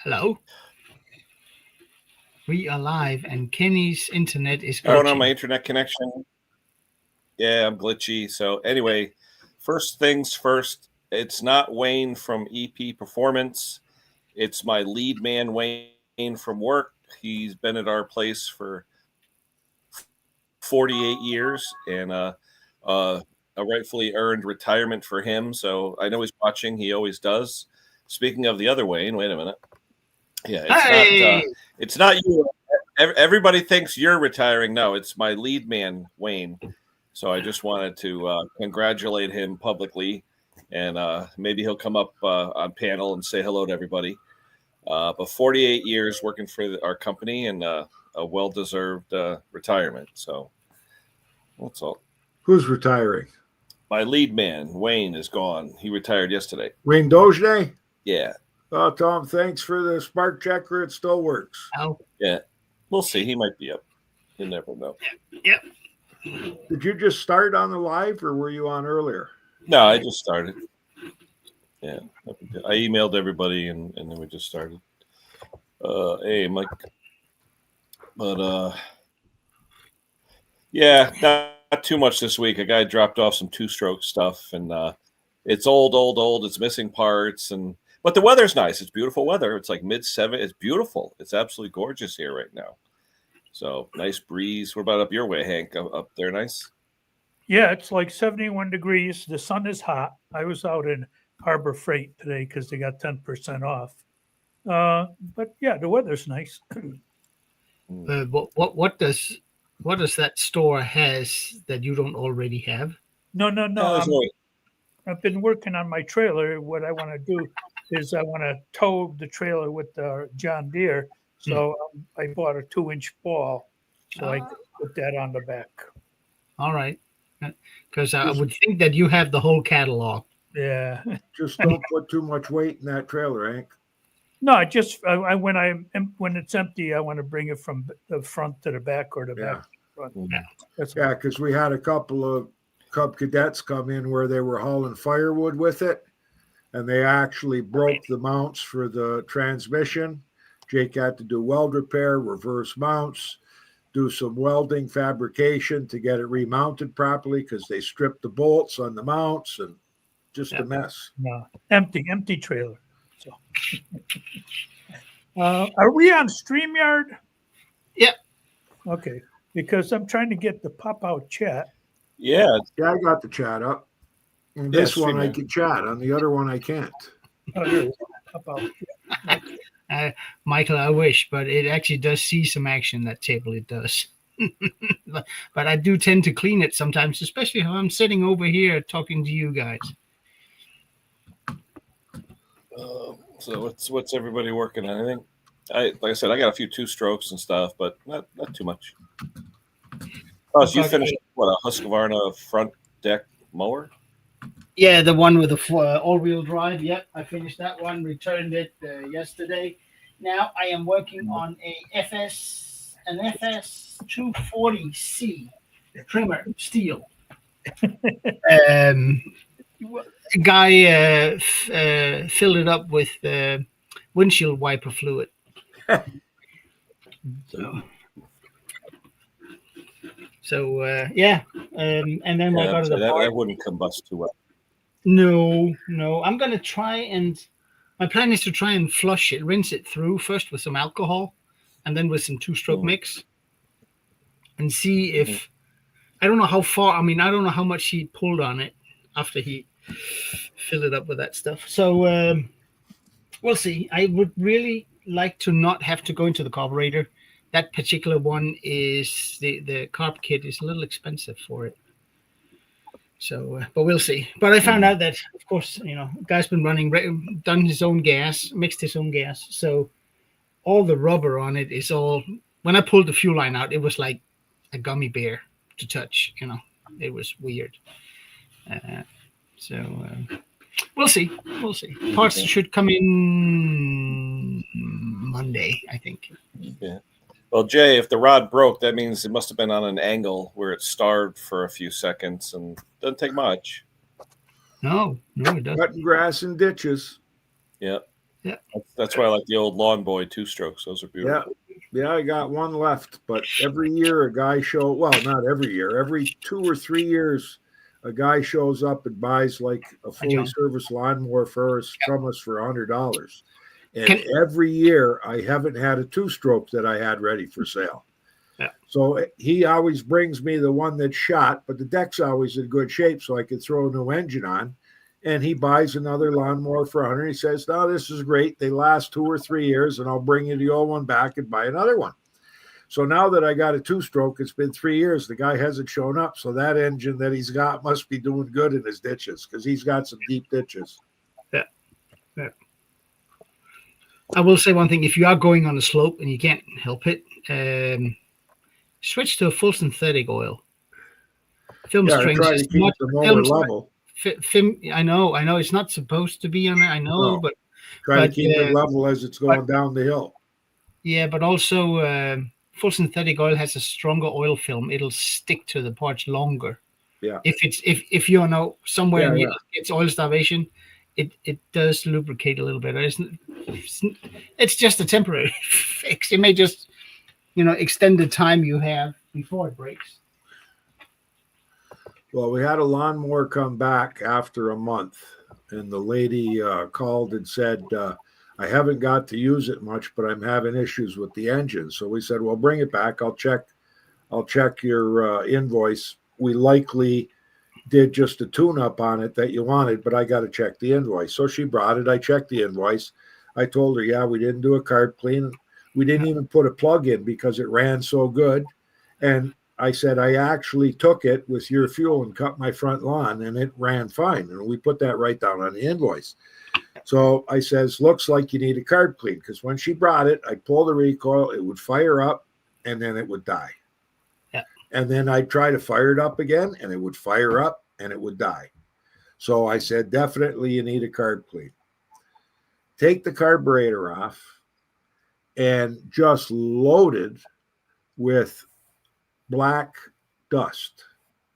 Hello. We are live, and Kenny's internet is Going on my glitching. internet connection. Yeah, I'm glitchy. So anyway, first things first. It's not Wayne from EP Performance. It's my lead man Wayne from work. He's been at our place for 48 years and a rightfully earned retirement for him. So I know he's watching. He always does. Speaking of the other Wayne, wait a minute. Yeah, Hey, it's not you. Everybody thinks you're retiring. No, it's my lead man Wayne. So I just wanted to congratulate him publicly, and maybe he'll come up on panel and say hello to everybody. But 48 years working for our company and a well-deserved retirement. So that's all. Who's retiring? My lead man Wayne is gone. He retired yesterday. Wayne Doge? Yeah, Oh, Tom, thanks for the spark checker. It still works. oh, yeah. We'll see. He might be up. You never know. yep. Did you just start on the live or were you on earlier? No, I just started. Yeah, I emailed everybody and then we just started. Hey, Mike. But yeah, not too much this week. A guy dropped off some two-stroke stuff, and it's old. It's missing parts, but the weather's nice. It's beautiful weather. It's like mid-7. It's beautiful. It's absolutely gorgeous here right now. So nice breeze. What about up your way, Hank? Up there, nice. Yeah, it's like 71 degrees. The sun is hot. I was out in Harbor Freight today because they got 10% off. But yeah, the weather's nice. What does that store has that you don't already have? No. there's no- I've been working on my trailer. What I want to do is I want to tow the trailer with the John Deere. So I bought a 2-inch ball so I could put that on the back. All right, because I would think that you have the whole catalog. Yeah. Just don't put too much weight in that trailer, Hank. No, when it's empty, I want to bring it from the front to the back or the back to the front. That's Yeah, because we had a couple of Cub cadets come in where they were hauling firewood with it, and they actually broke the mounts for the transmission. Jake had to do weld repair, reverse mounts, do some welding fabrication to get it remounted properly because they stripped the bolts on the mounts and just a mess. No, empty trailer. So, are we on StreamYard? Yeah. Okay, because I'm trying to get the pop-out chat. Yeah, Yeah, I got the chat up. On Yeah, this one, I StreamYard. can chat. On the other one, I can't. Oh, here it is. Pop-out chat. Michael, I wish, but it actually does see some action. That table, it does. But I do tend to clean it sometimes, especially if I'm sitting over here talking to you guys. So what's everybody working on? I think like I said, I got a few two-strokes and stuff, but not too much. Oh, so you finished what, a Husqvarna front deck mower? Yeah, the one with the all-wheel drive. Yep, I finished that one. Returned it yesterday. Now I am working on an FS 240C trimmer steel. A guy filled it up with windshield wiper fluid. So yeah, and then I got to the that part. wouldn't combust too well. No. I'm gonna try, and my plan is to try and flush it, rinse it through first with some alcohol, and then with some two-stroke mix, and see if I don't know how far. I mean, I don't know how much he pulled on it after he filled it up with that stuff. So we'll see. I would really like to not have to go into the carburetor. That particular one is the carb kit is a little expensive for it. So, but we'll see. But I found out that, of course, guy's been done his own gas, mixed his own gas. So all the rubber on it is all. When I pulled the fuel line out, it was like a gummy bear to touch. It was weird. So we'll see. Parts should come in Monday, I think. Yeah. Well, Jay, if the rod broke, that means it must have been on an angle where it starved for a few seconds, and doesn't take much. No, it doesn't. Cutting grass and ditches. Yeah. That's why I like the old Lawn Boy 2-strokes. Those are beautiful. Yeah, I got one left, but every year a guy not every year, every 2 or 3 years, a guy shows up and buys like a fully John. serviced lawnmower from us for $100. And Can- every year I haven't had a 2-stroke that I had ready for sale. Yeah. So he always brings me the one that's shot, but the deck's always in good shape, so I could throw a new engine on. And he buys another lawnmower for 100. He says, "No, this is great. They last 2 or 3 years, and I'll bring you the old one back and buy another one." So now that I got a 2-stroke, it's been 3 years. The guy hasn't shown up. So that engine that he's got must be doing good in his ditches because he's got some deep ditches. Yeah. I will say one thing: if you are going on a slope and you can't help it, switch to a full synthetic oil. Film Yeah, I strings try to is keep not the mower film level. I know it's not supposed to be on it. I know, No. but Try to keep it level as it's going down the hill. yeah, but also full synthetic oil has a stronger oil film. It'll stick to the parts longer. Yeah. If you know somewhere Yeah, it's oil starvation, it does lubricate a little better. It's just a temporary fix. It may just extend the time you have before it breaks. Well, we had a lawnmower come back after a month, and the lady called and said, "I haven't got to use it much, but I'm having issues with the engine." So we said, "Well, bring it back. I'll check your invoice. We likely did just a tune-up on it that you wanted, but I got to check the invoice." So she brought it. I checked the invoice. I told her, "Yeah, we didn't do a carb clean. We didn't even put a plug in because it ran so good." And I said, "I actually took it with your fuel and cut my front lawn, and it ran fine." And we put that right down on the invoice. So I says, "Looks like you need a carb clean," because when she brought it, I pulled the recoil, it would fire up, and then it would die. Yeah. And then I'd try to fire it up again, and it would fire up, and it would die. So I said, "Definitely you need a carb clean." Take the carburetor off, and just loaded with black dust,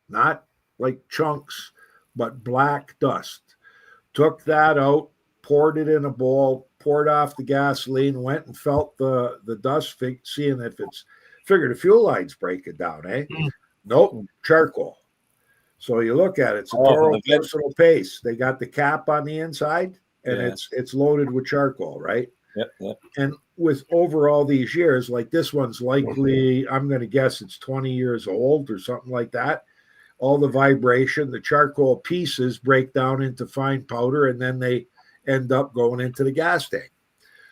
not like chunks, but black dust. Took that out, poured it in a bowl, poured off the gasoline, went and felt the dust, seeing if it's, figured the fuel line's breaking down, eh? Nope, charcoal. So you look at it, it's a Toro Personal Pace. They got the cap on the inside, and it's loaded with charcoal, right? Yep. And with over all these years, like this one's likely, I'm going to guess it's 20 years old or something like that. All the vibration, the charcoal pieces break down into fine powder, and then they end up going into the gas tank.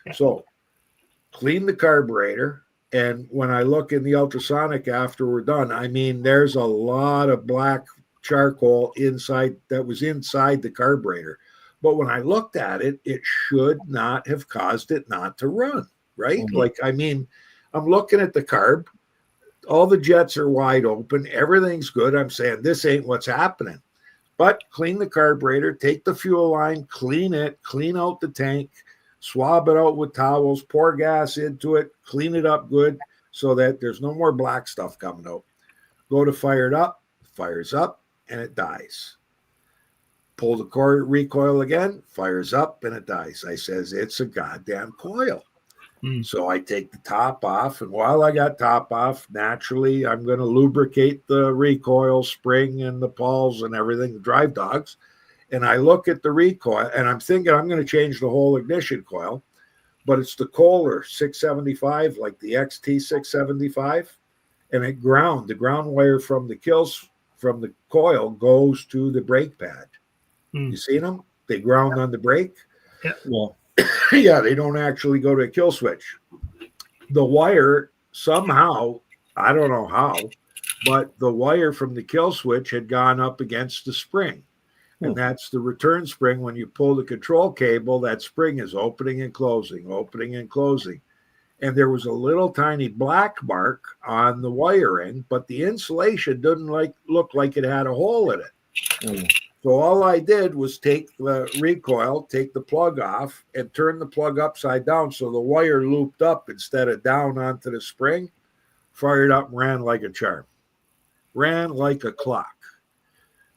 Yeah. So clean the carburetor. And when I look in the ultrasonic after we're done, I mean, there's a lot of black charcoal inside that was inside the carburetor. But when I looked at it, it should not have caused it not to run, right? Mm-hmm. Like, I mean, I'm looking at the carb. All the jets are wide open. Everything's good. I'm saying this ain't what's happening. But clean the carburetor, take the fuel line, clean it, clean out the tank, swab it out with towels, pour gas into it, clean it up good so that there's no more black stuff coming out. Go to fire it up, fires up, and it dies. Pull the recoil again, fires up, and it dies. I says, it's a goddamn coil. So I take the top off, and while I got top off, naturally, I'm going to lubricate the recoil spring and the pawls and everything, the drive dogs. And I look at the recoil, and I'm thinking I'm going to change the whole ignition coil, but it's the Kohler 675, like the XT 675, and the ground wire from the coil goes to the brake pad. You seen them? They ground on the brake. Yeah. Yeah, they don't actually go to a kill switch. The wire somehow, I don't know how, but the wire from the kill switch had gone up against the spring. And that's the return spring. When you pull the control cable, that spring is opening and closing. And there was a little tiny black mark on the wiring, but the insulation didn't look like it had a hole in it. So all I did was take the recoil, take the plug off, and turn the plug upside down so the wire looped up instead of down onto the spring, fired up, and ran like a charm. Ran like a clock.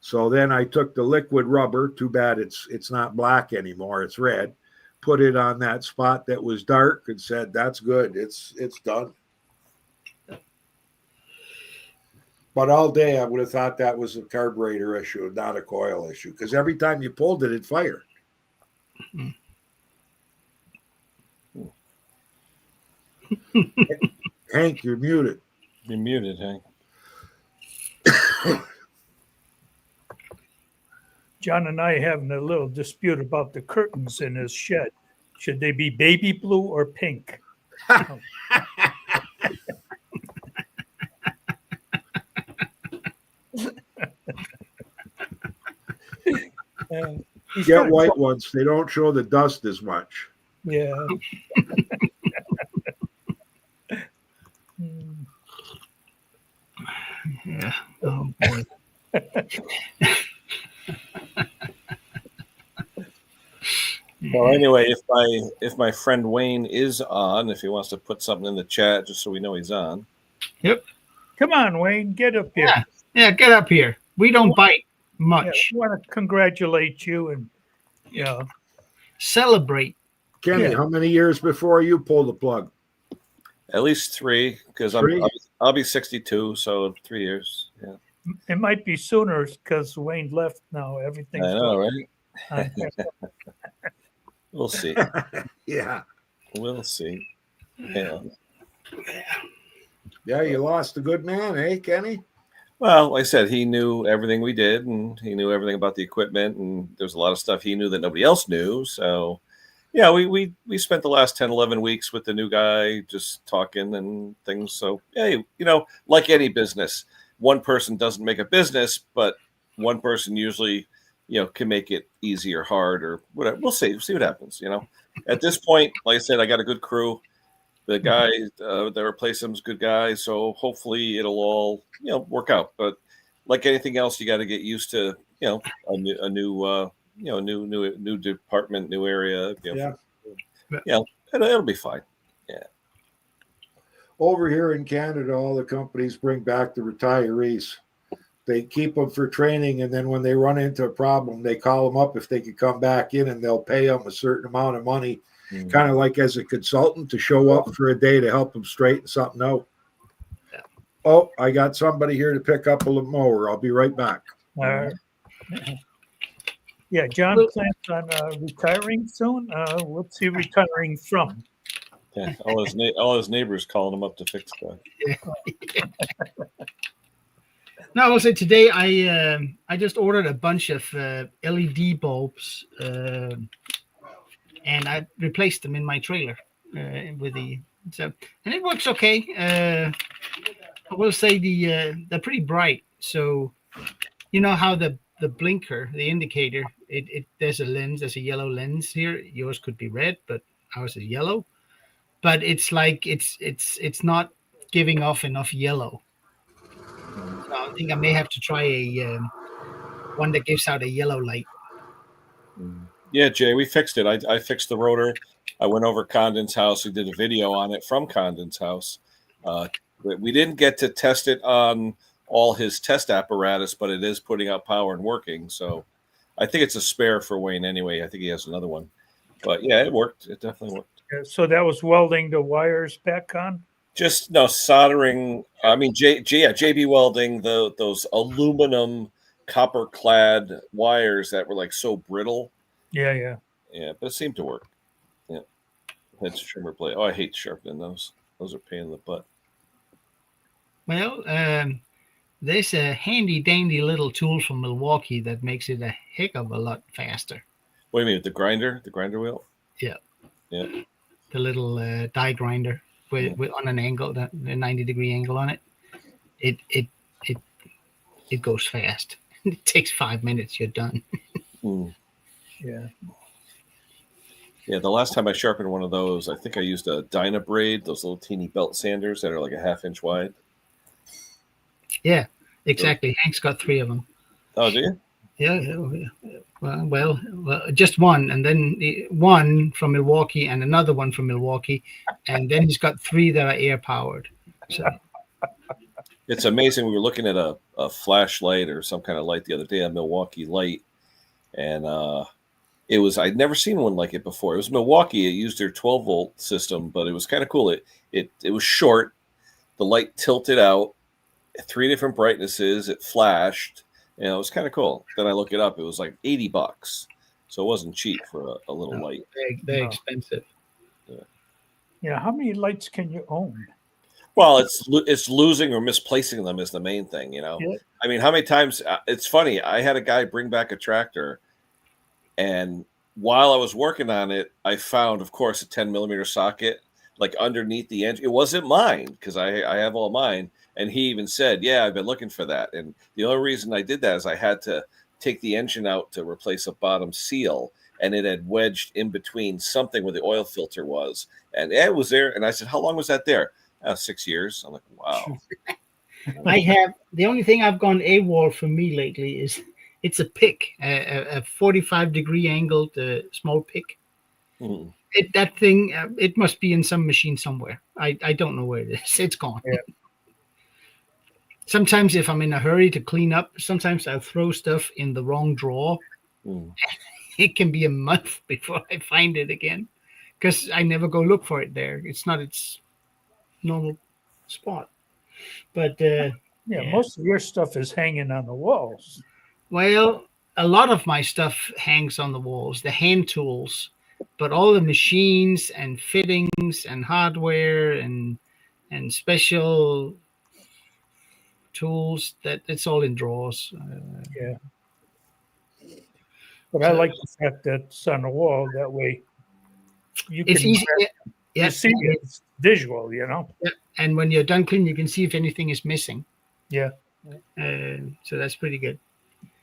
So then I took the liquid rubber. Too bad it's not black anymore. It's red. put it on that spot that was dark and said, "That's good. It's done." But all day, I would have thought that was a carburetor issue, not a coil issue, because every time you pulled it, it fired. Hank, you're muted. You're muted, Hank. John and I having a little dispute about the curtains in his shed. Should they be baby blue or pink? He's Get got- white ones. They don't show the dust as much. Yeah. Hmm. Yeah. Oh boy. Well, anyway, if my friend Wayne is on, if he wants to put something in the chat, just so we know he's on. Come on, Wayne, get up here. Yeah. Yeah, get up here. We don't bite Yeah, much. we want to congratulate you and Celebrate. Kenny, Yeah. how many years before you pull the plug? At least 3, because Three? I'll be 62, so 3 years. Yeah, it might be sooner because Wayne left now. Everything's I know, right? on. We'll see. Yeah. We'll see. Yeah. Yeah, you lost a good man, eh, Kenny? Well, like I said, he knew everything we did, and he knew everything about the equipment, and there's a lot of stuff he knew that nobody else knew. So, yeah, we spent the last 10, 11 weeks with the new guy just talking and things. So, yeah, like any business, one person doesn't make a business, but one person usually, can make it easy or hard or whatever. We'll see what happens. At this point, like I said, I got a good crew. The guy that replaced him is a good guy, so hopefully it'll all work out. But like anything else, you got to get used to a new new department, new area. It'll be fine. Yeah. Over here in Canada, all the companies bring back the retirees. They keep them for training, and then when they run into a problem, they call them up if they could come back in, and they'll pay them a certain amount of money, kind of like as a consultant, to show up for a day to help them straighten something out. Yeah. Oh, I got somebody here to pick up a mower. I'll be right back. Yeah, John plans on retiring soon. What's he retiring from? Yeah, all his neighbors calling him up to fix stuff. No, I will say today I just ordered a bunch of LED bulbs and I replaced them in my trailer and it works okay. I will say they're pretty bright. So you know how the blinker, the indicator, there's a yellow lens here. Yours could be red, but ours is yellow. But it's like it's not giving off enough yellow. So I think I may have to try a one that gives out a yellow light. Yeah, Jay, we fixed it. I fixed the rotor. I went over Condon's house. We did a video on it from Condon's house. We didn't get to test it on all his test apparatus, but it is putting out power and working. So I think it's a spare for Wayne anyway. I think he has another one. But yeah, it worked. It definitely worked. So that was welding the wires back on? Just soldering. I mean, JB Welding, those aluminum copper clad wires that were like so brittle. Yeah. Yeah, but it seemed to work. Yeah. That's trimmer blade. Oh, I hate sharpening those. Those are a pain in the butt. Well, there's a handy dandy little tool from Milwaukee that makes it a heck of a lot faster. Wait a minute, the grinder wheel? Yeah. Yeah. The little die grinder with on an angle, a 90-degree angle on it. It goes fast. It takes 5 minutes. You're done. Yeah. Yeah, the last time I sharpened one of those, I think I used a Dynabraid, those little teeny belt sanders that are like a 1/2 inch wide. Yeah, exactly. Hank's got 3 of them. Oh, do you? Yeah. Well, just one, and then one from Milwaukee, and another one from Milwaukee, and then he's got 3 that are air powered. So It's amazing. We were looking at a flashlight or some kind of light the other day, a Milwaukee light, and I'd never seen one like it before. It was Milwaukee. It used their 12-volt system, but it was kind of cool. It was short. The light tilted out, 3 different brightnesses. It flashed. It was kind of cool. Then I look it up. It was like $80, so it wasn't cheap for a little No. light. They're No. expensive. Yeah, how many lights can you own? Well, it's losing or misplacing them is the main thing, Yeah. I mean, how many times? It's funny. I had a guy bring back a tractor, and while I was working on it, I found, of course, a 10 millimeter socket like underneath the engine. It wasn't mine because I have all mine, and he even said, "Yeah, I've been looking for that." And the only reason I did that is I had to take the engine out to replace a bottom seal, and it had wedged in between something where the oil filter was, and it was there. And I said, "How long was that there?" 6 years. I'm like, wow. I have the only thing I've gone AWOL for me lately is it's a pick, a 45-degree angled small pick. Hmm. That thing, it must be in some machine somewhere. I don't know where it is. It's gone. Yeah. Sometimes if I'm in a hurry to clean up, sometimes I'll throw stuff in the wrong drawer. Hmm. It can be a month before I find it again because I never go look for it there. It's not its normal spot. But Yeah, Yeah. most of your stuff is hanging on the walls. well, a lot of my stuff hangs on the walls, the hand tools, but all the machines and fittings and hardware and special tools, that it's all in drawers. Yeah. But I So- like the fact that it's on the wall. That way you It's can easy. you see it. It's visual, And when you're done cleaning, you can see if anything is missing. Yeah. So that's pretty good.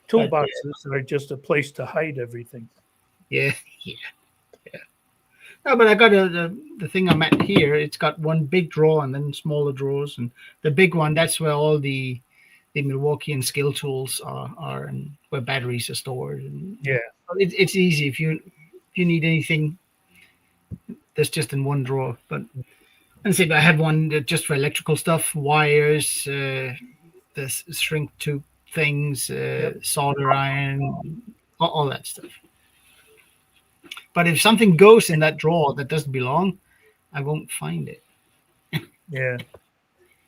Toolboxes are just a place to hide everything. Yeah. No, but I got the thing I'm at here. It's got one big drawer and then smaller drawers, and the big one, that's where all the Milwaukee and skill tools are, and where batteries are stored. And Yeah. it's easy if you need anything. That's just in one drawer. But and say, I had one that just for electrical stuff, wires, the shrink tube things, solder iron, all that stuff. But if something goes in that drawer that doesn't belong, I won't find it. Yeah.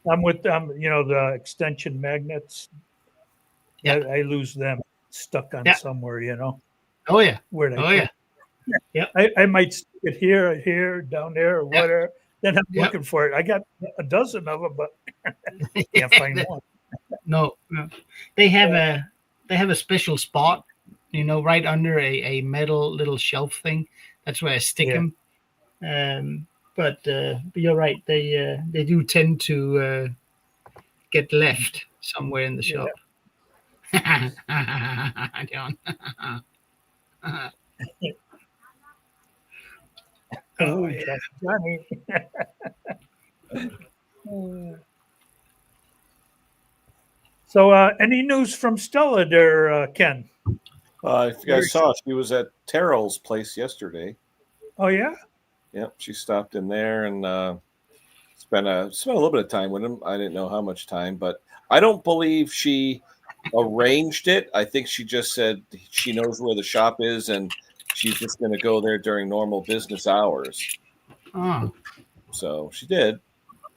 I'm with the extension magnets. Yeah. I lose them stuck on Yeah. somewhere, Oh yeah, where they oh yeah. I might stick it here, down there, or Yeah. whatever. Then I'm Yeah. looking for it. I got a dozen of them, but can't find one. No. They have a special spot, right under a metal little shelf thing. That's where I stick Yeah. them. But you're right. They do tend to get left somewhere in the shop. John. Oh, yeah. Johnny. So, any news from Stella there, Ken? If you guys saw, she was at Terrell's place yesterday. Oh, yeah? Yep, she stopped in there and spent a little bit of time with him. I didn't know how much time, but I don't believe she arranged it. I think she just said she knows where the shop is and she's just going to go there during normal business hours. Oh, So she did.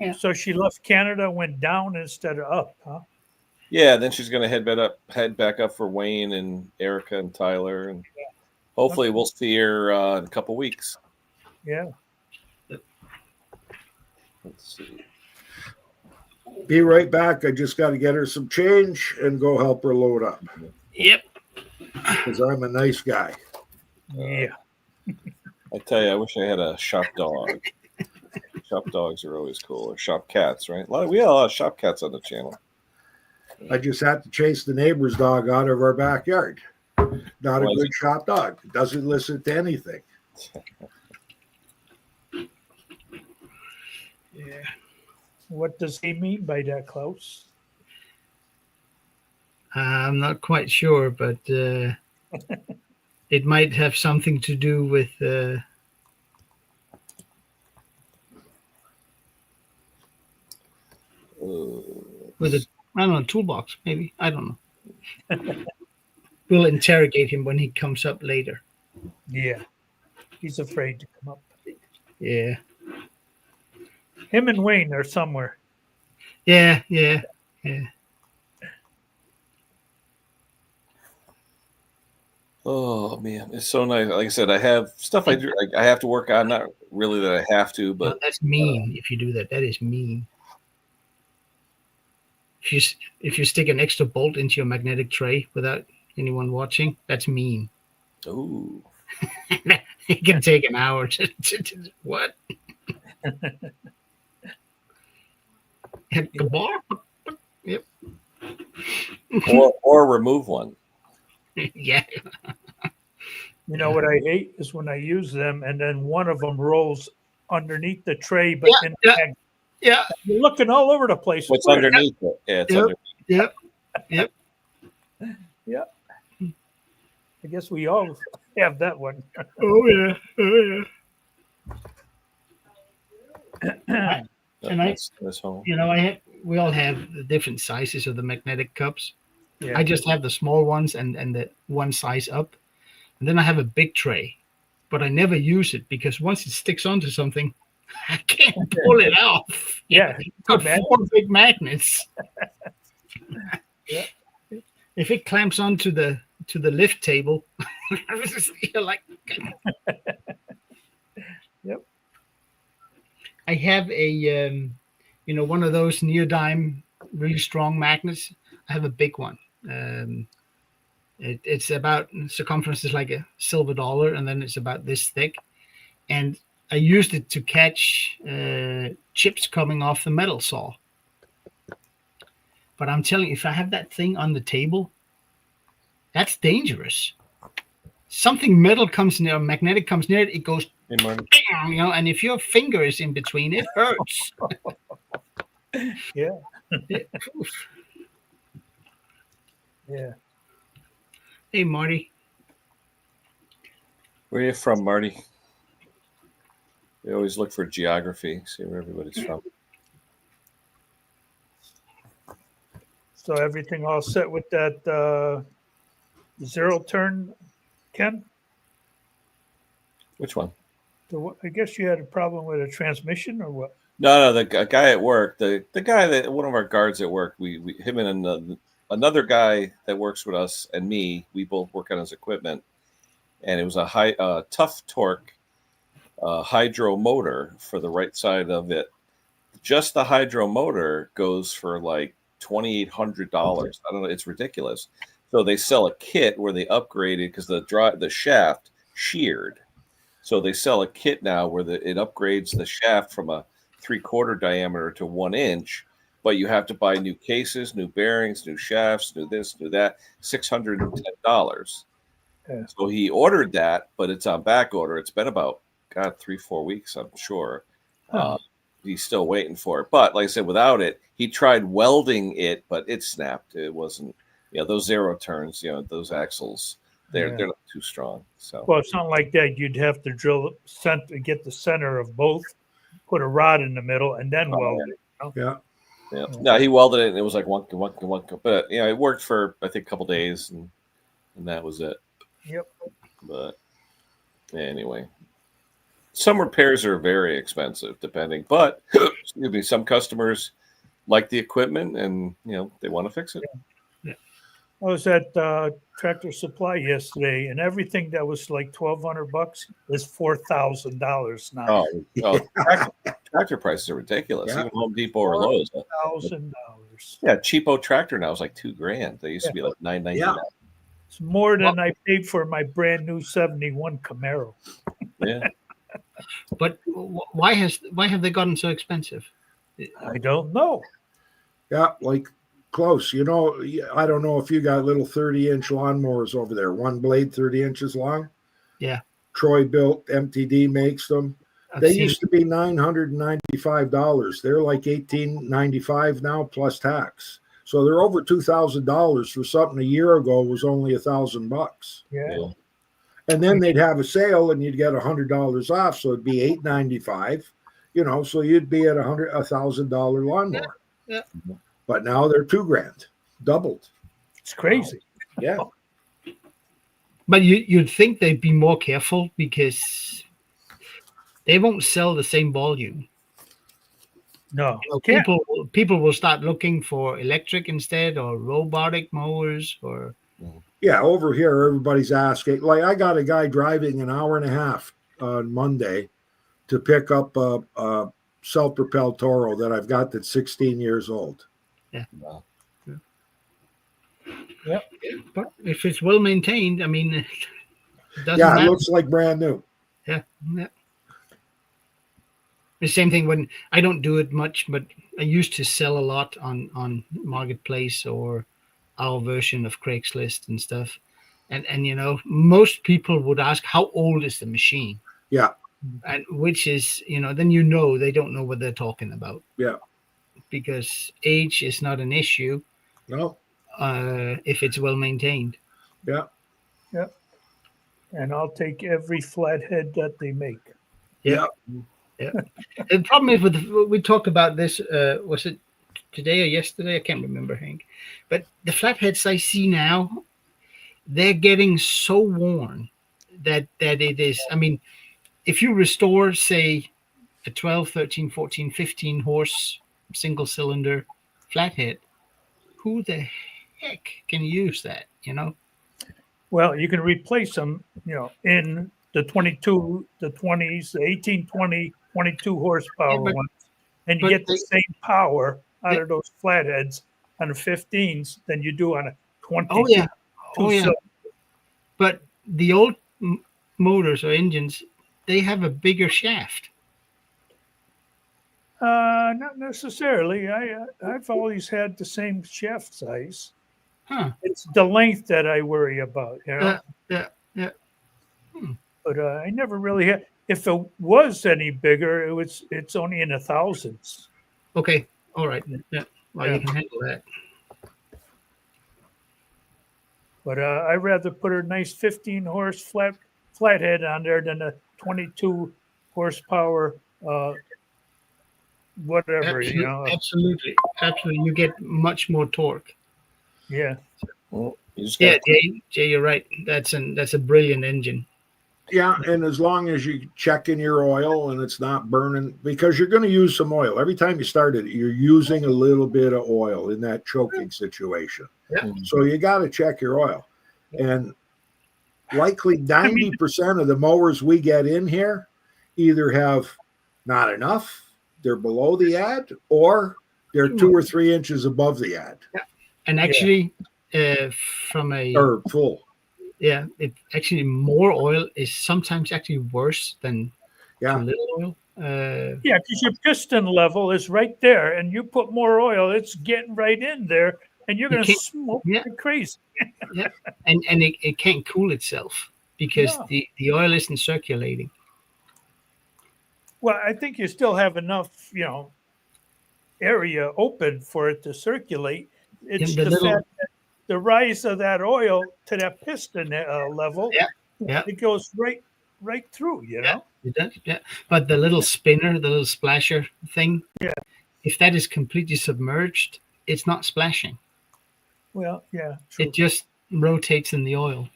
Yeah. So she left Canada, went down instead of up, huh? Yeah, then she's going to head back up for Wayne and Erica and Tyler, and hopefully we'll see her in a couple weeks. Yeah. Let's see. Be right back. I just got to get her some change and go help her load up yep. because I'm a nice guy. Yeah. I tell you, I wish I had a shop dog. Shop dogs are always cool, or shop cats, right? We had a lot of shop cats on the channel. I just had to chase the neighbor's dog out of our backyard. Not a Was good shop dog. Doesn't listen to anything. Yeah. What does he mean by that, Klaus? I'm not quite sure, but it might have something to do with a, I don't know, toolbox, maybe. I don't know. We'll interrogate him when he comes up later. Yeah. He's afraid to come up. Yeah. Him and Wayne are somewhere. Yeah. Oh man, it's so nice. Like I said, I have stuff I do. I have to work on. Not really that I have to, Well, but that's mean if you do that. That is mean. If you stick an extra bolt into your magnetic tray without anyone watching, that's mean. ooh, It can take an hour to what? Hit the bar? Yep. or remove one. Yeah. You know what I hate is when I use them and then one of them rolls underneath the tray, but in the Yeah. bag. Yeah. You're looking all over the place. What's underneath it? Yeah, it's Yep. underneath. Yep. Yeah. I guess we all have that one. Oh yeah. Oh yeah. And That's home. You know, we all have the different sizes of the magnetic cups. Yeah. I just have the small ones and the one size up. And then I have a big tray. But I never use it because once it sticks onto something, I can't pull it off. Yeah. Got 4 big magnets. Yeah. If it clamps onto the lift table, you're like. Yep. I have a one of those neodyme really strong magnets. I have a big one. It's about circumference is like a silver dollar, and then it's about this thick. And I used it to catch chips coming off the metal saw. But I'm telling you, if I have that thing on the table, that's dangerous. Something metal comes near, magnetic comes near it, it goes, Hey, Marty. bang, and if your finger is in between, it hurts. Yeah. Oof. Yeah. Hey, Marty. Where are you from, Marty? We always look for geography, see where everybody's from. So everything all set with that zero turn, Ken? Which one? I guess you had a problem with a transmission or what? No, the guy at work, the guy that one of our guards at work, we him and another guy that works with us and me, we both work on his equipment, and it was a tough torque hydro motor for the right side of it. Just the hydro motor goes for like $2,800. I don't know, it's ridiculous. So they sell a kit where they upgraded because the shaft sheared. So they sell a kit now where it upgrades the shaft from a 3/4 diameter to 1 inch, but you have to buy new cases, new bearings, new shafts, new this, new that, $610. Yeah. So he ordered that, but it's on back order. It's been about 3-4 weeks, I'm sure. Huh. He's still waiting for it. But like I said, without it, he tried welding it, but it snapped. It wasn't, those zero turns, those axles, they're not too strong. So Well, something like that, you'd have to get the center of both, put a rod in the middle, and then weld it. Yeah. yeah. No, he welded it, and it was like one. But it worked for I think a couple days, and that was it. Yep. But anyway, some repairs are very expensive, depending. But excuse me, some customers like the equipment, and they want to fix it. I was at Tractor Supply yesterday, and everything that was like $1,200 is $4,000 now. Tractor prices are ridiculous. Yeah. Even Home Depot or Lowe's. $1,000. Yeah, cheapo tractor now is like $2,000. They used to be like $999. Yeah. It's more than I paid for my brand new '71 Camaro. Yeah. But why have they gotten so expensive? I don't know. Yeah, like close. I don't know if you got little 30-inch lawnmowers over there, one blade 30 inches long. Yeah. Troy built, MTD makes them. I've They seen used to be $995. They're like $1,895 now plus tax. So they're over $2,000 for something a year ago was only $1,000. Yeah. And then they'd have a sale and you'd get $100 off, so it'd be $895. So you'd be at $1,000 lawnmower. Yeah. But now they're $2,000, doubled. It's crazy. Yeah. But you'd think they'd be more careful because they won't sell the same volume. No, You know, can't. people will start looking for electric instead, or robotic mowers, or Yeah, over here, everybody's asking. Like, I got a guy driving an hour and a half on Monday to pick up a self-propelled Toro that I've got that's 16 years old. Wow. but if it's well maintained, I mean, it doesn't Yeah, it matter. looks like brand new. Yeah. The same thing when I don't do it much, but I used to sell a lot on Marketplace or our version of Craigslist and stuff. And you know, most people would ask, how old is the machine? Yeah, And which is, you know, then you know they don't know what they're talking about. yeah. Because age is not an issue No, if it's well maintained. yeah, And I'll take every flathead that they make. Yeah. The problem is we talked about this. Was it today or yesterday? I can't remember, Hank. But the flatheads I see now, they're getting so worn that it is. I mean, if you restore, say, a 12, 13, 14, 15 horse single cylinder flathead, who the heck can use that? You know? Well, you can replace them, you know, in the 22, the 20s, the 18, 20, 22 horsepower Yeah, but- ones, and you but get the they- same power out Yeah. of those flatheads on the 15s than you do on a 20. Oh yeah. Oh yeah. cylinder. But the old motors or engines, they have a bigger shaft. Not necessarily. I've always had the same shaft size. Huh. It's the length that I worry about, you know. Yeah. But I never really had. If it was any bigger, it's only in the thousands. Okay. All right. Yeah. Well, Yeah. you can handle that. But I'd rather put a nice 15 horse flathead on there than a 22 horsepower whatever, you know. Absolutely. You get much more torque. Yeah. Well, you just Yeah, gotta- Jay, you're right. That's a brilliant engine. yeah. And as long as you check in your oil and it's not burning, because you're going to use some oil every time you start it, you're using a little bit of oil in that choking situation. Yeah. So you got to check your oil. And likely 90% of the mowers we get in here either have not enough, they're below the ad, or they're 2 or 3 inches above the ad And actually, from a or full. it actually more oil is sometimes actually worse than Yeah. too little oil. Yeah, because your piston level is right there, and you put more oil, it's getting right in there, and you're You going to can't- smoke yeah. like crazy. and it can't cool itself because No. the oil isn't circulating. Well, I think you still have enough, you know, area open for it to circulate. It's the the little- fact that the rise of that oil to that piston level. Yeah. It goes right through. You know. It does, yeah. But the little spinner, the little splasher thing, Yeah. if that is completely submerged, it's not splashing. Well, yeah. True. It just rotates in the oil,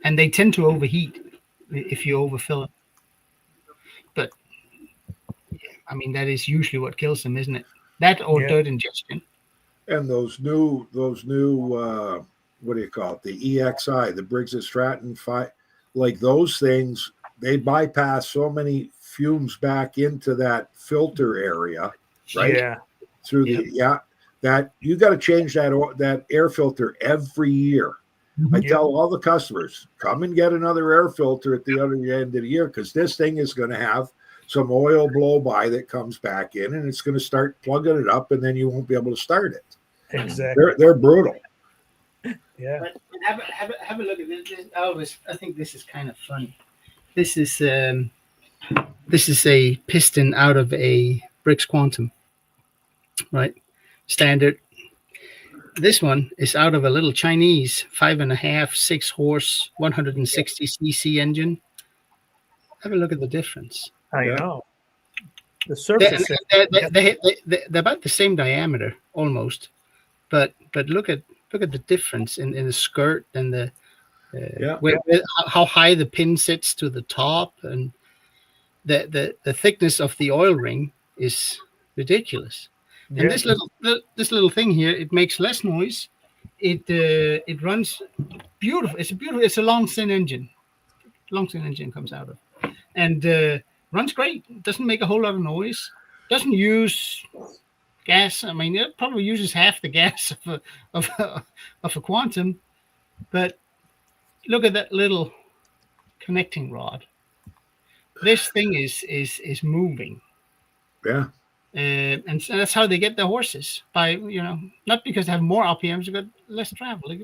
and they tend to overheat if you overfill it. But I mean, that is usually what kills them, isn't it? That or Yeah. dirt ingestion. And those new what do you call it? The EXI, the Briggs and Stratton 5, like those things, they bypass so many fumes back into that filter area, right? Yeah. Through the that you got to change that air filter every year. I Yeah. tell all the customers, come and get another air filter at the other end of the year, because this thing is going to have some oil blow by that comes back in, and it's going to start plugging it up, and then you won't be able to start it. Exactly. They're brutal. Yeah. But have a look at this. I think this is kind of funny. This is a piston out of a Briggs Quantum, right? Standard. This one is out of a little Chinese 5.5, 6 horse, 160 cc engine. Have a look at the difference. I Yeah. know. The They're, surface. they're about the same diameter almost, but look at the difference in the skirt and Yeah. How high the pin sits to the top, and the thickness of the oil ring is ridiculous. And Yeah. this little thing here, it makes less noise. It runs beautiful. It's a long thin engine. Long thin engine comes out of, and runs great. Doesn't make a whole lot of noise. Doesn't use gas. I mean, it probably uses half the gas of a Quantum. But look at that little connecting rod. This thing is moving. Yeah. And so that's how they get the horses, by not because they have more RPMs, they got less travel.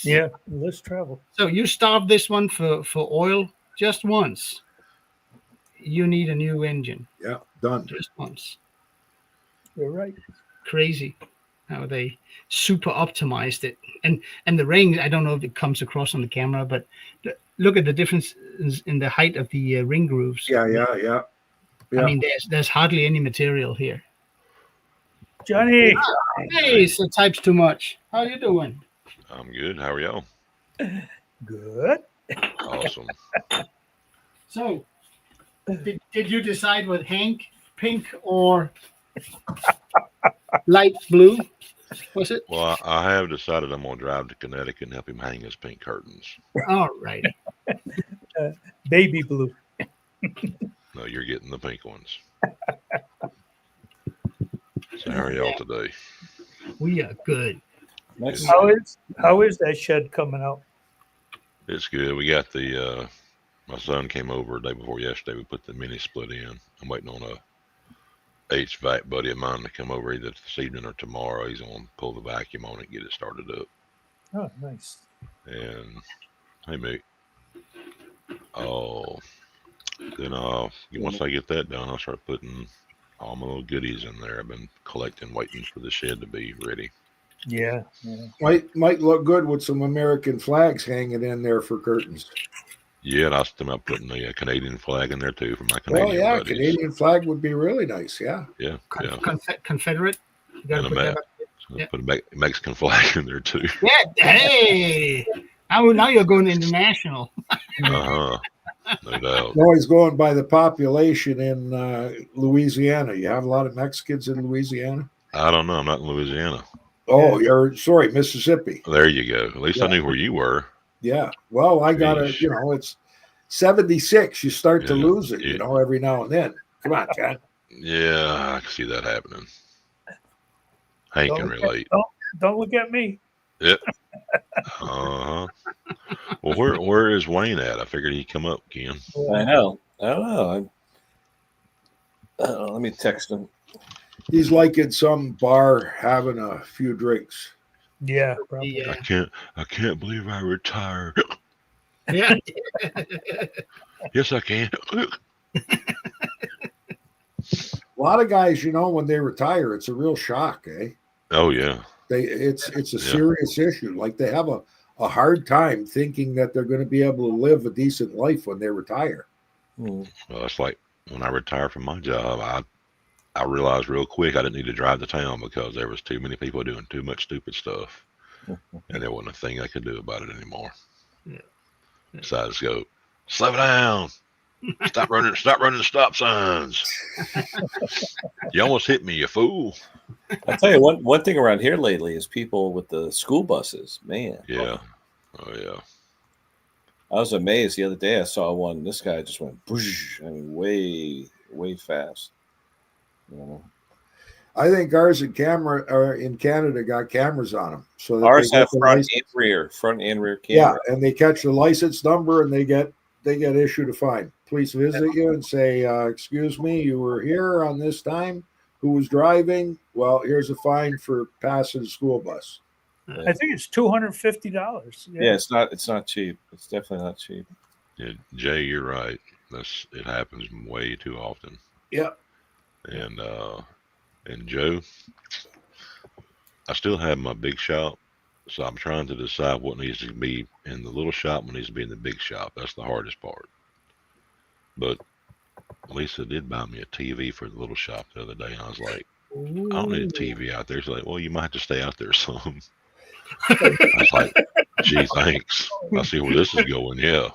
Yeah, let's travel. So you starve this one for oil just once. You need a new engine Yeah. Done. just once. You're right. Crazy how they super optimized it. And the ring, I don't know if it comes across on the camera, but look at the difference in the height of the ring grooves. Yeah. I mean, there's hardly any material here. Johnny. Hey, so types too much. How you doing? I'm good. How are y'all? Good. Awesome. So, did you decide with Hank, pink or light blue? Was it? Well, I have decided I'm going to drive to Connecticut and help him hang his pink curtains. All right. Baby blue. No, you're getting the pink ones. So how are y'all today? We are good. Nice. How is that shed coming out? It's good. We got the, my son came over the day before yesterday. We put the mini split in. I'm waiting on a HVAC buddy of mine to come over either this evening or tomorrow. He's going to pull the vacuum on it and get it started up. Oh, nice. And hey, mate. Oh, then once I get that done, I'll start putting all my little goodies in there. I've been collecting, waiting for the shed to be ready. Yeah. Might look good with some American flags hanging in there for curtains. Yeah, and I was thinking about putting the Canadian flag in there too for my Well, Canadian yeah, buddies. Canadian flag would be really nice. Yeah. Yeah, yeah. Confederate. You gotta And a put that map. up. So Yeah. put a Mexican flag in there too. Yeah. Hey. Now you're going international. Uh-huh. No doubt. Always going by the population in Louisiana. You have a lot of Mexicans in Louisiana. I don't know. I'm not in Louisiana. Oh, you're sorry, Mississippi. There you go. At least I Yeah. knew where you were. Yeah. Well, I got to, Jeez. it's 76. You start to Yeah. lose it, Yeah. every now and then. Come on, John. Yeah, I can see that happening. Hank can relate. Don't look at me. Uh-huh. Well, where is Wayne at? I figured he'd come up, Ken. I know. I don't know. Let me text him. He's like in some bar having a few drinks. Yeah, probably. Yeah. I can't believe I retired. Yeah. Yes, I can. A lot of guys, when they retire, it's a real shock, eh? Oh yeah. It's a Yeah. serious issue. Like they have a hard time thinking that they're going to be able to live a decent life when they retire. Hmm. Well, it's like when I retired from my job, I realized real quick I didn't need to drive to town because there was too many people doing too much stupid stuff, and there wasn't a thing I could do about it anymore. Yeah. So I just go, slow down, stop running the stop signs. You almost hit me, you fool. I'll tell you one thing around here lately is people with the school buses. Man, Yeah. Oh yeah. I was amazed the other day. I saw one. This guy just went, whoosh, I mean, way fast. I think ours in Canada got cameras on them. So that Ours they have get the front and rear Yeah, camera. and they catch the license number and they get issued a fine. Police visit you and say, "Excuse me, you were here on this time. Who was driving? Well, here's a fine for passing the school bus." I think it's $250. Yeah, it's not cheap. It's definitely not cheap. Yeah, Jay, you're right. It happens way too often. Yeah. And Joe, I still have my big shop, so I'm trying to decide what needs to be in the little shop, what needs to be in the big shop. That's the hardest part. But Lisa did buy me a TV for the little shop the other day, and I was like, I don't need a TV out there. She's like, well, you might have to stay out there some. I was like, Gee, thanks. I see where this is going. Yeah.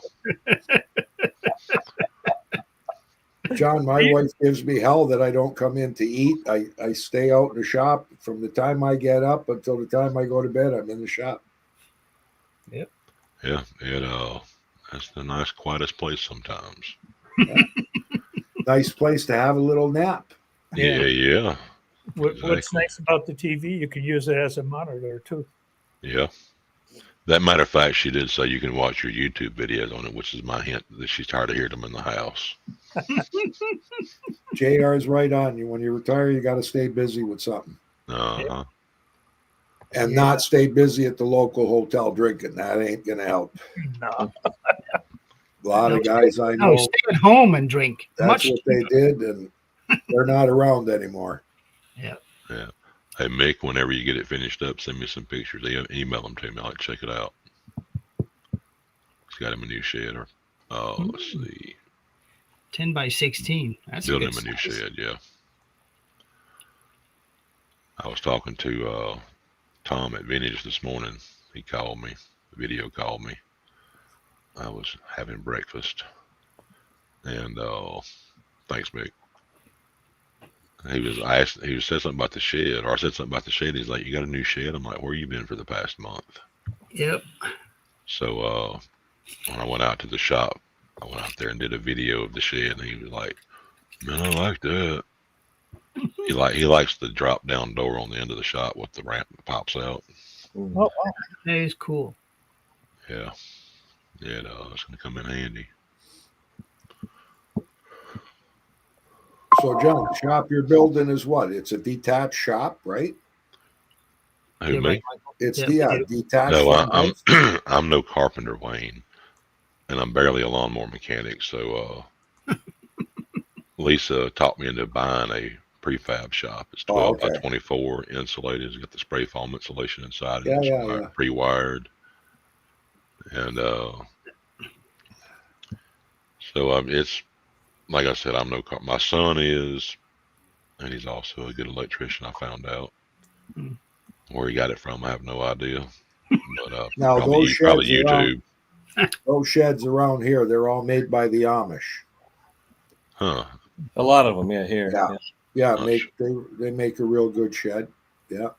John, my wife gives me hell that I don't come in to eat. I stay out in the shop from the time I get up until the time I go to bed. I'm in the shop. Yeah. That's the nice, quietest place sometimes. Nice place to have a little nap. Yeah. What's Exactly. nice about the TV, you can use it as a monitor too. Yeah. That matter of fact, she did say you can watch your YouTube videos on it, which is my hint that she's tired of hearing them in the house. JR is right on you. When you retire, you got to stay busy with something Uh-huh. and not stay busy at the local hotel drinking. That ain't going to help. No. A lot of guys I No, know, stay at home and drink. that's Much what they did, and they're not around anymore. Yeah. Hey, Mick, whenever you get it finished up, send me some pictures. Email them to me. I'll check it out. He's got him a new shed. Let's see. 10 by 16. That's Building good him a new size. shed, yeah. I was talking to Tom at Vintage this morning. He called me, video called me. I was having breakfast. And thanks, Mick. I said something about the shed, or I said something about the shed. He's like, "You got a new shed?" I'm like, "Where you been for the past month?" Yep. So when I went out to the shop, I went out there and did a video of the shed, and he was like, "Man, I like that." He likes the drop down door on the end of the shop with the ramp that pops out. Oh, wow. That is cool. Yeah, it's gonna come in handy. So, John, the shop you're building is what? It's a detached shop, right? Who, Yeah, me? right. It's Yeah. detached. No, from I'm house? I'm no carpenter, Wayne, and I'm barely a lawnmower mechanic. So Lisa taught me into buying a prefab shop. It's 12 by okay. 24 insulated. It's got the spray foam insulation inside, and Yeah, it's yeah. pre-wired. And so it's like I said, I'm no my son is, and he's also a good electrician. I found out Hmm. where he got it from. I have no idea, but Now, probably those probably sheds around, YouTube. those sheds around here, they're all made by the Amish. Huh? A lot of them, yeah, here. Yeah. Yeah, Not they make a real good shed. Yeah.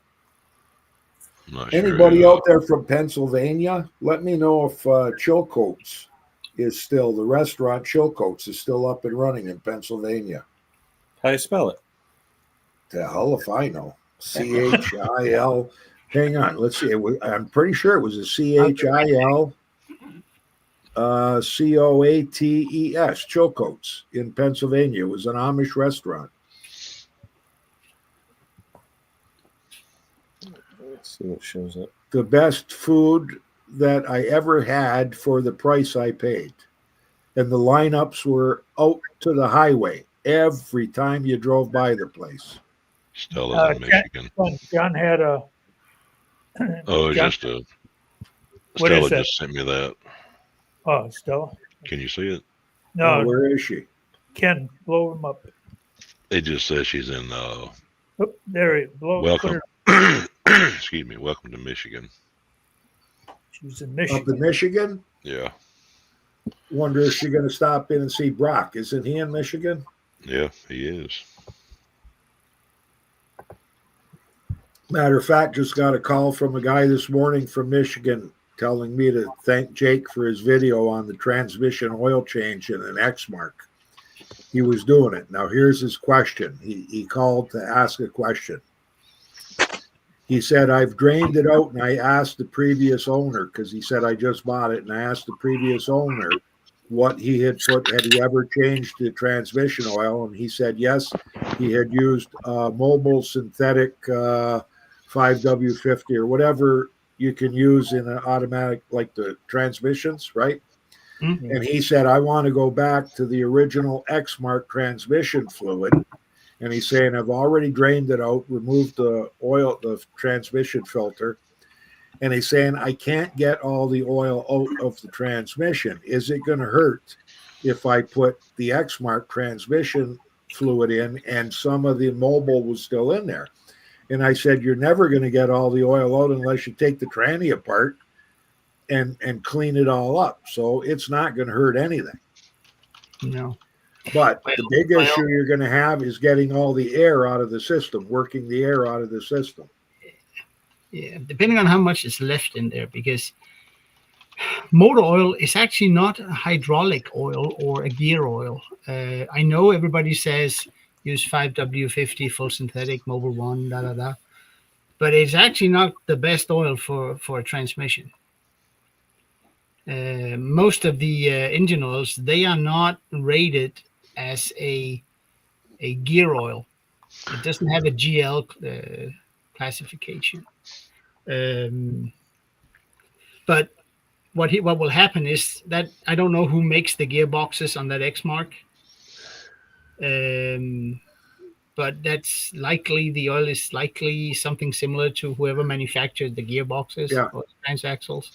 I'm not sure. Anybody out there from Pennsylvania? Let me know if Chilcoats is still the restaurant. Chilcoats is still up and running in Pennsylvania. How do you spell it? The hell if I know. CHIL. Hang on, let's see. I'm pretty sure it was a CHIL COATES. Chilcoats in Pennsylvania. It was an Amish restaurant. Let's see what shows up. The best food that I ever had for the price I paid. And the lineups were out to the highway every time you drove by the place. Stella's in Michigan. John had a. Oh, it's John- just a. What Stella is that? just sent me that. Oh, Stella. Can you see it? No, Where is she? Ken, blow him up. It just says she's in. Oh, there he blow. Welcome. Put her, Excuse me. Welcome to Michigan. she's in Up Michigan. in Michigan? Yeah. Wonder if she's going to stop in and see Brock. Isn't he in Michigan? Yeah, he is. Matter of fact, just got a call from a guy this morning from Michigan telling me to thank Jake for his video on the transmission oil change in an X-Mark. He was doing it. Now, here's his question. He called to ask a question. He said, I've drained it out, and I asked the previous owner, because he said, I just bought it, and I asked the previous owner what he had put. Had he ever changed the transmission oil? And he said, yes, he had used Mobil synthetic 5W50 or whatever you can use in an automatic, like the transmissions, right? Mhm. And he said, I want to go back to the original X-Mark transmission fluid. And he's saying, I've already drained it out, removed the oil, the transmission filter. And he's saying, I can't get all the oil out of the transmission. Is it going to hurt if I put the X-Mark transmission fluid in and some of the Mobil was still in there? And I said, you're never going to get all the oil out unless you take the tranny apart. and clean it all up. So it's not going to hurt anything. No. But the big Well- issue you're going to have is getting all the air out of the system, working the air out of the system. Yeah, depending on how much is left in there, because motor oil is actually not a hydraulic oil or a gear oil. I know everybody says use 5W50 full synthetic Mobil 1, da da da, but it's actually not the best oil for a transmission. Most of the engine oils, they are not rated as a gear oil. It doesn't have a GL classification. But what will happen is that I don't know who makes the gearboxes on that X Mark. But that's likely, the oil is likely something similar to whoever manufactured the gearboxes or transaxles.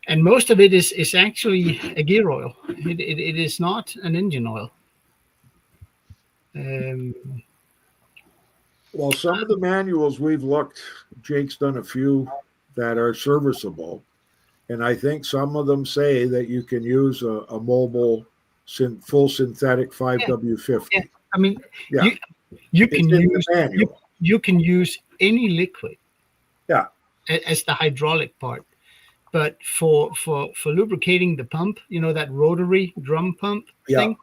And most of it is actually a gear oil. It is not an engine oil. Well, some of the manuals we've looked, Jake's done a few that are serviceable. And I think some of them say that you can use a Mobil full synthetic 5W50. Yeah. I mean, Yeah. you It's can in use the manual. you can use any liquid. Yeah. As the hydraulic part. But for lubricating the pump, that rotary drum pump thing,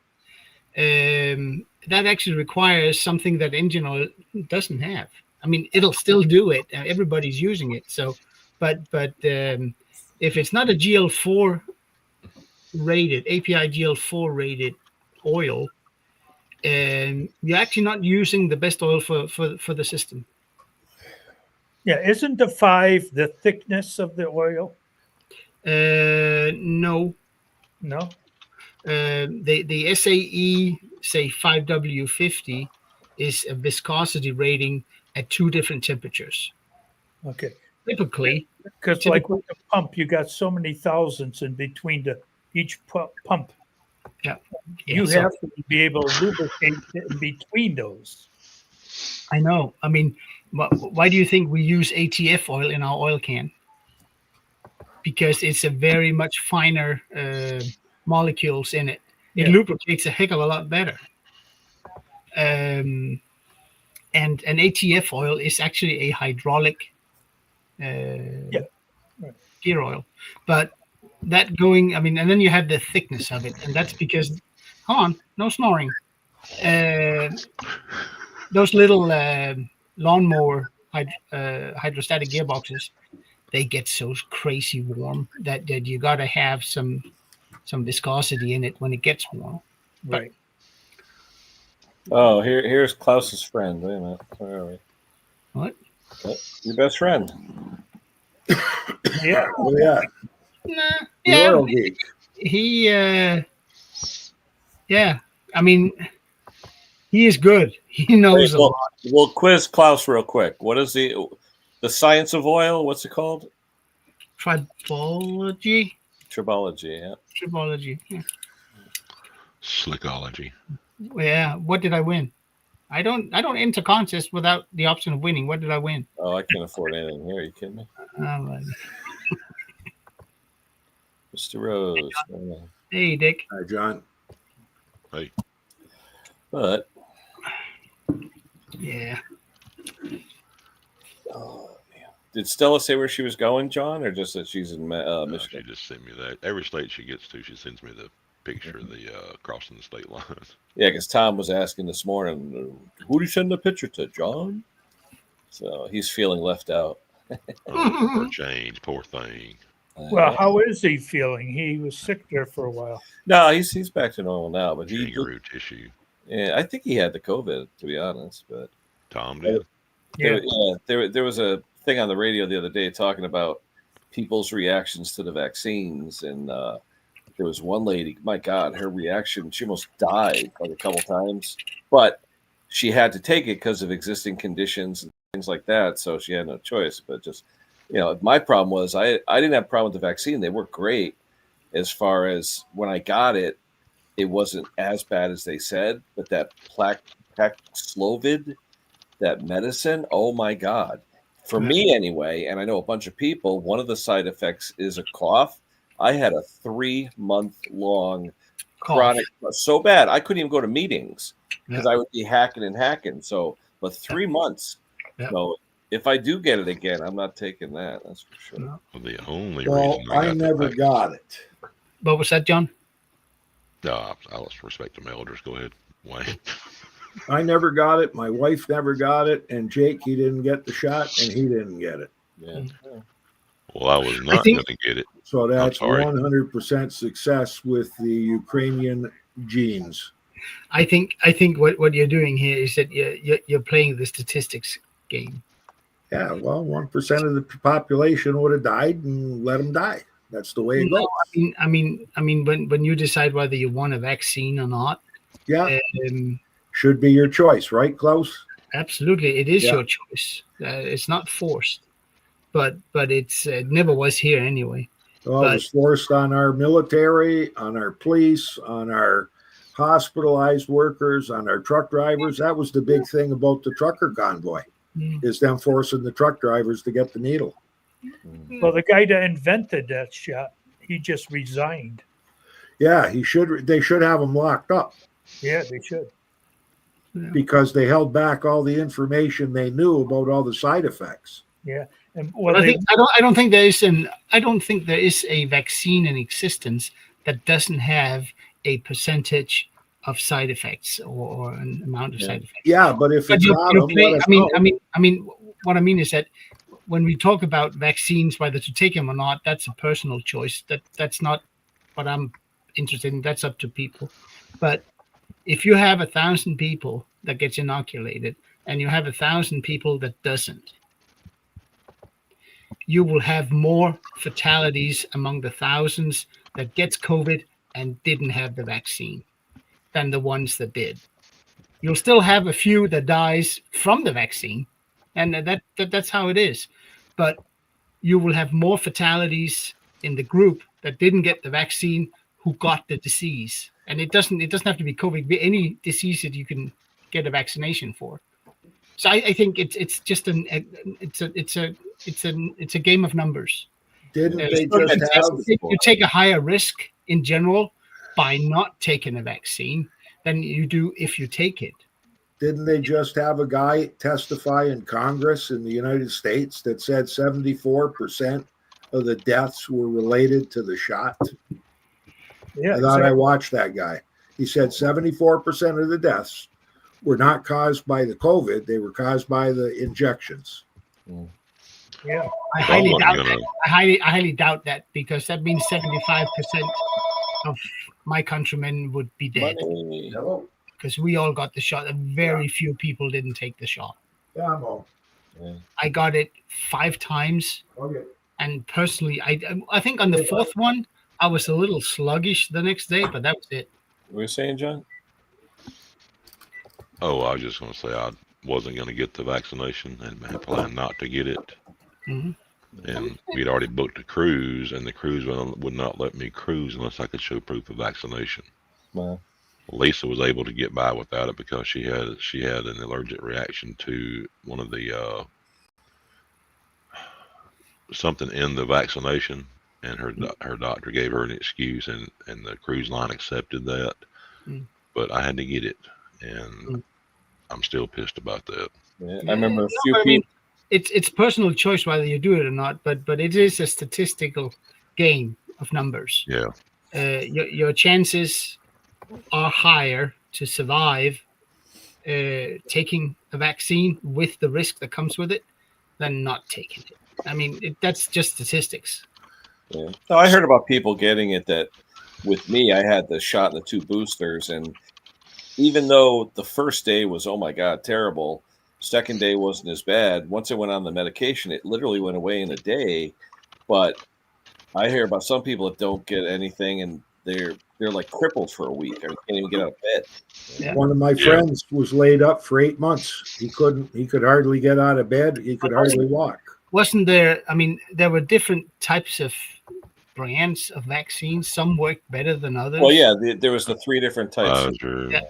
that actually requires something that engine oil doesn't have. I mean, it'll still do it. Everybody's using it. So, but if it's not a GL4 rated, API GL4 rated oil, you're actually not using the best oil for the system. Yeah, isn't the 5 the thickness of the oil? No. No. The SAE, say 5W50, is a viscosity rating at 2 different temperatures. Okay. Typically, Because like with the pump, you got so many thousandths in between each pump. You so have to be able to lubricate in between those. I know. I mean, why do you think we use ATF oil in our oil can? Because it's a very much finer molecules in it. It lubricates a heck of a lot better. And an ATF oil is actually a hydraulic gear oil. But that going, I mean, and then you have the thickness of it. And that's because, hold on, no snoring. Those little lawnmower hydrostatic gearboxes, they get so crazy warm that you got to have some viscosity in it when it gets warm. Right. Oh, here's Klaus's friend. Wait a minute. Where are we? What? Oh, your best friend. Yeah. Oh, yeah. Nah, The yeah, oil geek. he yeah. I mean, he is good. He knows a lot. We'll quiz Klaus real quick. What is the science of oil? What's it called? Tribology. Tribology. Yeah. Tribology. Yeah. Slickology. Yeah. What did I win? I don't enter contests without the option of winning. What did I win? Oh, I can't afford anything here. Are you kidding me? Right. Mr. Rose. Hey, Dick. Hi, John. Hey, But Yeah. oh man, did Stella say where she was going, John, or just that she's in no, she Michigan? just sent me that. Every state she gets to, she sends me the picture of the crossing the state lines. Yeah, because Tom was asking this morning, who do you send the picture to, John? So he's feeling left out. Oh, for a change, poor thing. Well, how is he feeling? He was sick there for a while. No, he's back to normal now, but he Kangaroo tissue. yeah, I think he had the COVID, to be honest. But Tom did. Yeah. there was a thing on the radio the other day talking about people's reactions to the vaccines, and there was one lady, my God, her reaction, she almost died like a couple times, but she had to take it because of existing conditions and things like that, so she had no choice. But just, my problem was I didn't have a problem with the vaccine. They worked great. As far as when I got it, it wasn't as bad as they said, but that Paxlovid, that medicine, oh my God, For me anyway, and I know a bunch of people, one of the side effects is a cough. I had a 3-month-long chronic, so bad I couldn't even go to meetings because I would be hacking and hacking. So, but 3 months. Yeah. No, if I do get it again, I'm not taking that. That's for sure. No. Well, the only Well, reason I never got it. What was that, John? No, I'll respect them elders. Go ahead, Wayne. I never got it. My wife never got it. And Jake, he didn't get the shot and he didn't get it. Yeah. Well, I was not think- going to get it. So that's sorry. 100% success with the Ukrainian genes. I think what you're doing here is that you're playing the statistics game. Yeah, well, 1% of the population would have died and let them die. That's the way it No, goes. I mean, when you decide whether you want a vaccine or not, Yeah, um, should be your choice, right, Klaus? absolutely, it is Yeah. your choice. It's not forced, but it never was here anyway. Well, it was forced on our military, on our police, on our hospitalized workers, on our truck drivers. That was the big thing about the trucker convoy, is them forcing the truck drivers to get the needle. Well, the guy that invented that shot, he just resigned. Yeah, they should have him locked up Yeah, they should. because they held back all the information they knew about all the side effects. Yeah, and Well, I don't think there is a vaccine in existence that doesn't have a percentage of side effects or an amount of side effects. Yeah, but if But it's not, what I mean is that when we talk about vaccines, whether to take them or not, that's a personal choice. That's not what I'm interested in. That's up to people. But if you have 1,000 people that gets inoculated and you have 1,000 people that doesn't, you will have more fatalities among the thousands that gets COVID and didn't have the vaccine than the ones that did. You'll still have a few that dies from the vaccine, and that's how it is. But you will have more fatalities in the group that didn't get the vaccine who got the disease. And it doesn't have to be COVID, be any disease that you can get a vaccination for. So I think it's just it's a game of numbers. didn't they It's not just have? You take a higher risk in general by not taking a vaccine than you do if you take it. Didn't they just have a guy testify in Congress in the United States that said 74% of the deaths were related to the shot? yeah, I thought I exactly. watched that guy. He said 74% of the deaths were not caused by the COVID; they were caused by the injections. Yeah, I highly Someone's doubt gonna- that. I highly doubt that because that means 75% of my countrymen would be dead Money. Hello, because we all got the shot and very few people didn't take the shot. Damo. I got it 5 times, Okay. and personally, I think on the 4th one I was a little sluggish the next day, but that was it. What were you saying, John? Oh, I was just going to say I wasn't going to get the vaccination and had planned not to get it. Mhm. And we'd already booked a cruise, and the cruise would not let me cruise unless I could show proof of vaccination. Well, Lisa was able to get by without it because she had an allergic reaction to one of the something in the vaccination, and her doctor gave her an excuse, and the cruise line accepted that. Mm. But I had to get it, and Mm. I'm still pissed about that. yeah, I remember a No, few but I mean, people. it's personal choice whether you do it or not, but it is a statistical game of numbers. Yeah. Your chances are higher to survive taking a vaccine with the risk that comes with it than not taking it. I mean, that's just statistics. Yeah. No, I heard about people getting it that with me, I had the shot and the 2 boosters. And even though the first day was, oh my God, terrible, second day wasn't as bad. Once I went on the medication, it literally went away in a day. But I hear about some people that don't get anything and they're like crippled for a week. Or can't even get out of bed. Yeah. One of my friends was laid up for 8 months. He could hardly get out of bed. He could hardly walk. Wasn't there? I mean, there were different types of brands of vaccines. Some worked better than others. Well, yeah, there was the 3 different types. Pfizer, Yeah.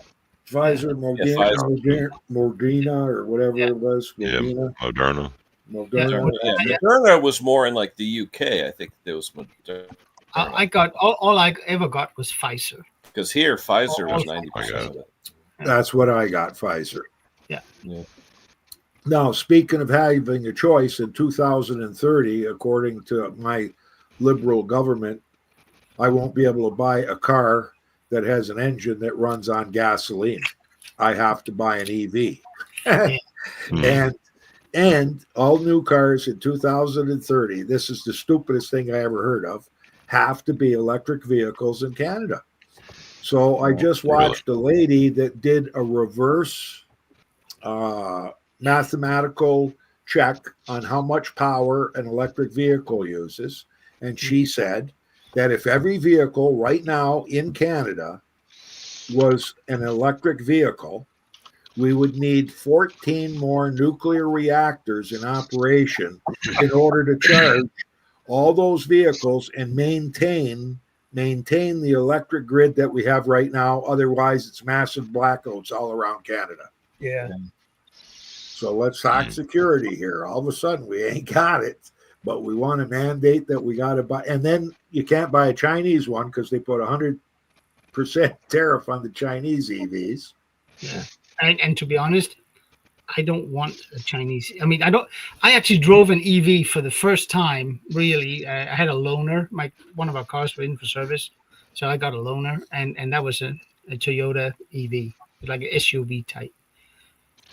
Pfizer, Pfizer. Moderna, or whatever Yeah. it was. Yeah. Moderna. Moderna. Moderna. Yeah, Moderna was more in like the UK. I think there was Moderna. I got all I ever got was Pfizer. Because here Pfizer was Oh, 90% of it. That's what I got, Pfizer. Yeah. Now, speaking of having a choice, in 2030, according to my liberal government, I won't be able to buy a car that has an engine that runs on gasoline. I have to buy an EV. And all new cars in 2030, this is the stupidest thing I ever heard of, have to be electric vehicles in Canada. So I just watched a lady that did a reverse mathematical check on how much power an electric vehicle uses. And she said that if every vehicle right now in Canada was an electric vehicle, we would need 14 more nuclear reactors in operation in order to charge all those vehicles and maintain the electric grid that we have right now. Otherwise, it's massive blackouts all around Canada. Yeah. So let's talk security here. All of a sudden, we ain't got it, but we want to mandate that we got to buy. And then you can't buy a Chinese one because they put 100% tariff on the Chinese EVs. Yeah. And to be honest, I don't want a Chinese. I mean, I actually drove an EV for the first time, really. I had a loaner. One of our cars were in for service. So I got a loaner, and that was a Toyota EV, like an SUV type.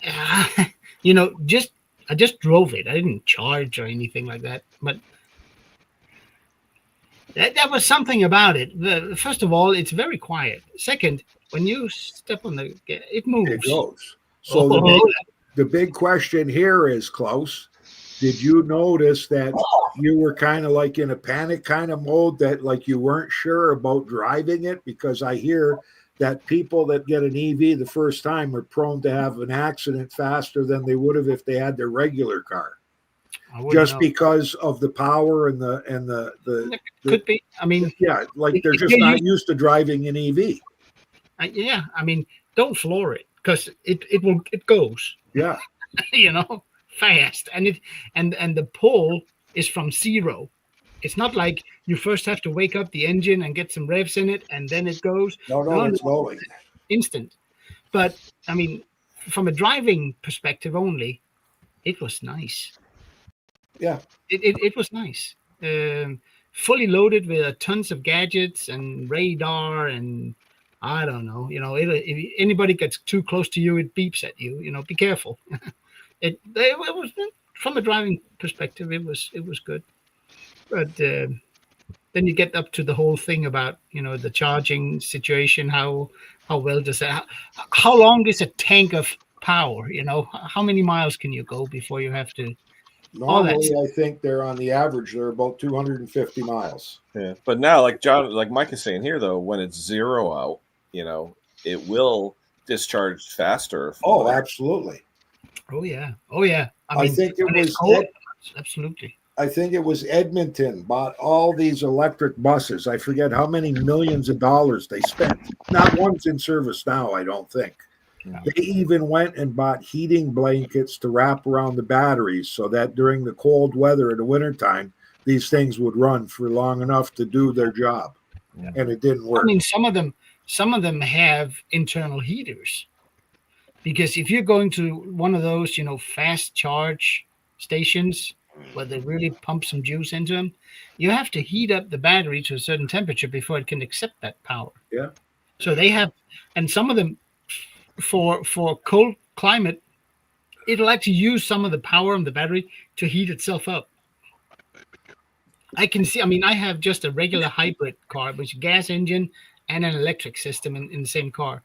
I just drove it. I didn't charge or anything like that. But that was something about it. First of all, it's very quiet. Second, when you step on it moves. It goes. So the big question here is, Klaus, did you notice that you were kind of like in a panic kind of mode, that like you weren't sure about driving it? Because I hear that people that get an EV the first time are prone to have an accident faster than they would have if they had their regular car. Just because of the power and the could be. I mean, yeah, like they're just not used to driving an EV. Yeah, I mean, don't floor it because it goes. Yeah, fast, and the pull is from zero. It's not like you first have to wake up the engine and get some revs in it and then it goes. No, it's going instant. But I mean, from a driving perspective only, it was nice. Yeah, it was nice. Fully loaded with tons of gadgets and radar and. I don't know. If anybody gets too close to you, it beeps at you. Be careful. It was from a driving perspective, it was good. But then you get up to the whole thing about the charging situation. How well does that? How long is a tank of power? How many miles can you go before you have to? Normally, I think they're on the average. They're about 250 miles. Yeah, but now, like Mike is saying here, though, when it's zero out. It will discharge faster. Oh, absolutely. Oh yeah. I think it was absolutely. I think it was Edmonton bought all these electric buses. I forget how many millions of dollars they spent. Not one's in service now, I don't think. No. They even went and bought heating blankets to wrap around the batteries so that during the cold weather in the wintertime, these things would run for long enough to do their job. Yeah. And it didn't work. I mean, some of them have internal heaters, because if you're going to one of those, fast charge stations where they really pump some juice into them, you have to heat up the battery to a certain temperature before it can accept that power. Yeah. So they have, and some of them for cold climate, it'll actually use some of the power of the battery to heat itself up. I can see, I have just a regular hybrid car, which is a gas engine and an electric system in the same car.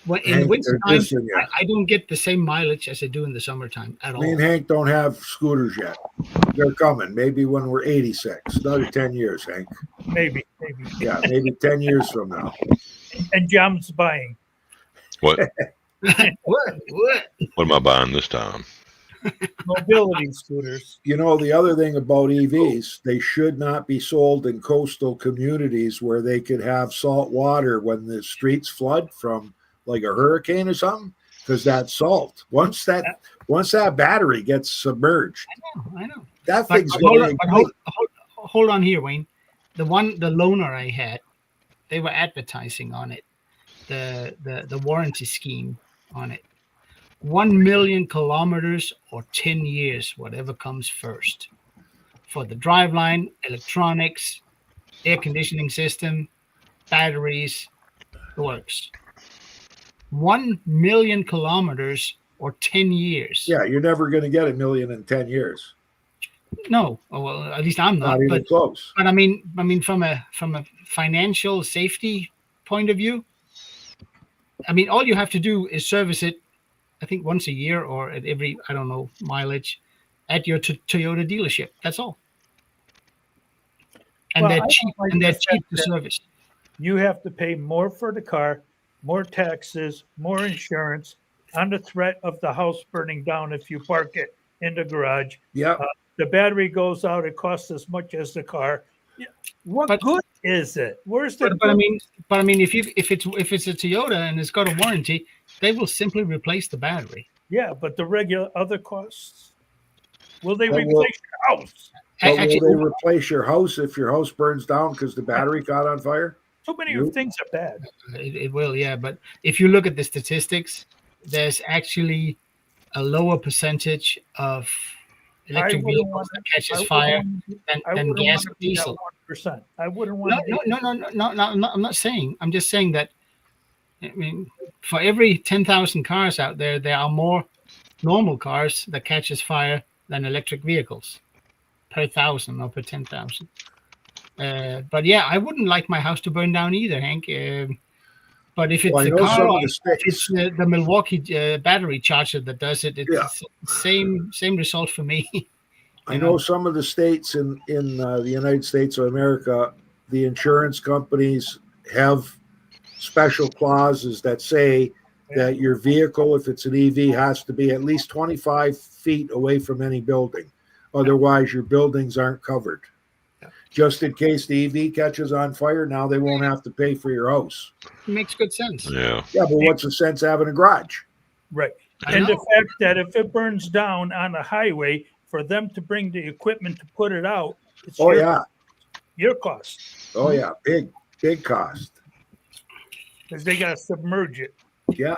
Well, in the wintertime, I don't get the same mileage as I do in the summertime at all. Me and Hank don't have scooters yet. They're coming. Maybe when we're 86. Another 10 years, Hank. Maybe. Yeah, maybe 10 years from now. And John's buying. What? What am I buying this time? Mobility scooters. The other thing about EVs, they should not be sold in coastal communities where they could have salt water when the streets flood from like a hurricane or something. because that's salt. Once that battery gets submerged, I know. that But, thing's but going hold, to on, but hold on here, Wayne. The loaner I had, they were advertising on it, the warranty scheme on it. 1 million kilometers or 10 years, whatever comes first. For the driveline, electronics, air conditioning system, batteries, it works. 1 million kilometers or 10 years. Yeah, you're never going to get 1 million in 10 years. No, well, at least I'm not. Not even close. But I mean, from a financial safety point of view, I mean, all you have to do is service it, I think once a year or at every, I don't know, mileage at your Toyota dealership. That's all. And Well, they're I cheap. don't like And they're the cheap fact to that service. You have to pay more for the car, more taxes, more insurance, on the threat of the house burning down if you park it in the garage. Yeah. The battery goes out, it costs as much as the car. Yeah. What But- good is it? Where's the But I good? mean, if it's a Toyota and it's got a warranty, they will simply replace the battery. Yeah, but the regular other costs. Will they But replace your house? But Actually, will they replace your house if your house burns down because the battery caught on fire? So many You- things are bad. it will, yeah. But if you look at the statistics, there's actually a lower percentage of electric wouldn't vehicles wanna- that I catches wouldn't fire want- I than wouldn't gas want or to be that diesel. 1%. I wouldn't want to be. No, I'm not saying. I'm just saying that. I mean, for every 10,000 cars out there, there are more normal cars that catches fire than electric vehicles per 1,000 or per 10,000. But yeah, I wouldn't like my house to burn down either, Hank. But if it's Well, I the know car, some or of the if it's states. the Milwaukee battery charger that does it, it's Yeah. same result for me. I know some of the states in the United States of America, the insurance companies have special clauses that say that your vehicle, if it's an EV, has to be at least 25 feet away from any building. Otherwise, your buildings aren't covered. Just in case the EV catches on fire, now they won't have to pay for your house. It makes good sense. Yeah. Yeah, but what's the sense of having a garage? Right. I And the know. fact that if it burns down on a highway, for them to bring the equipment to put it out, it's Oh, yeah. your cost Oh, yeah. Big cost. because they got to submerge it. Yeah.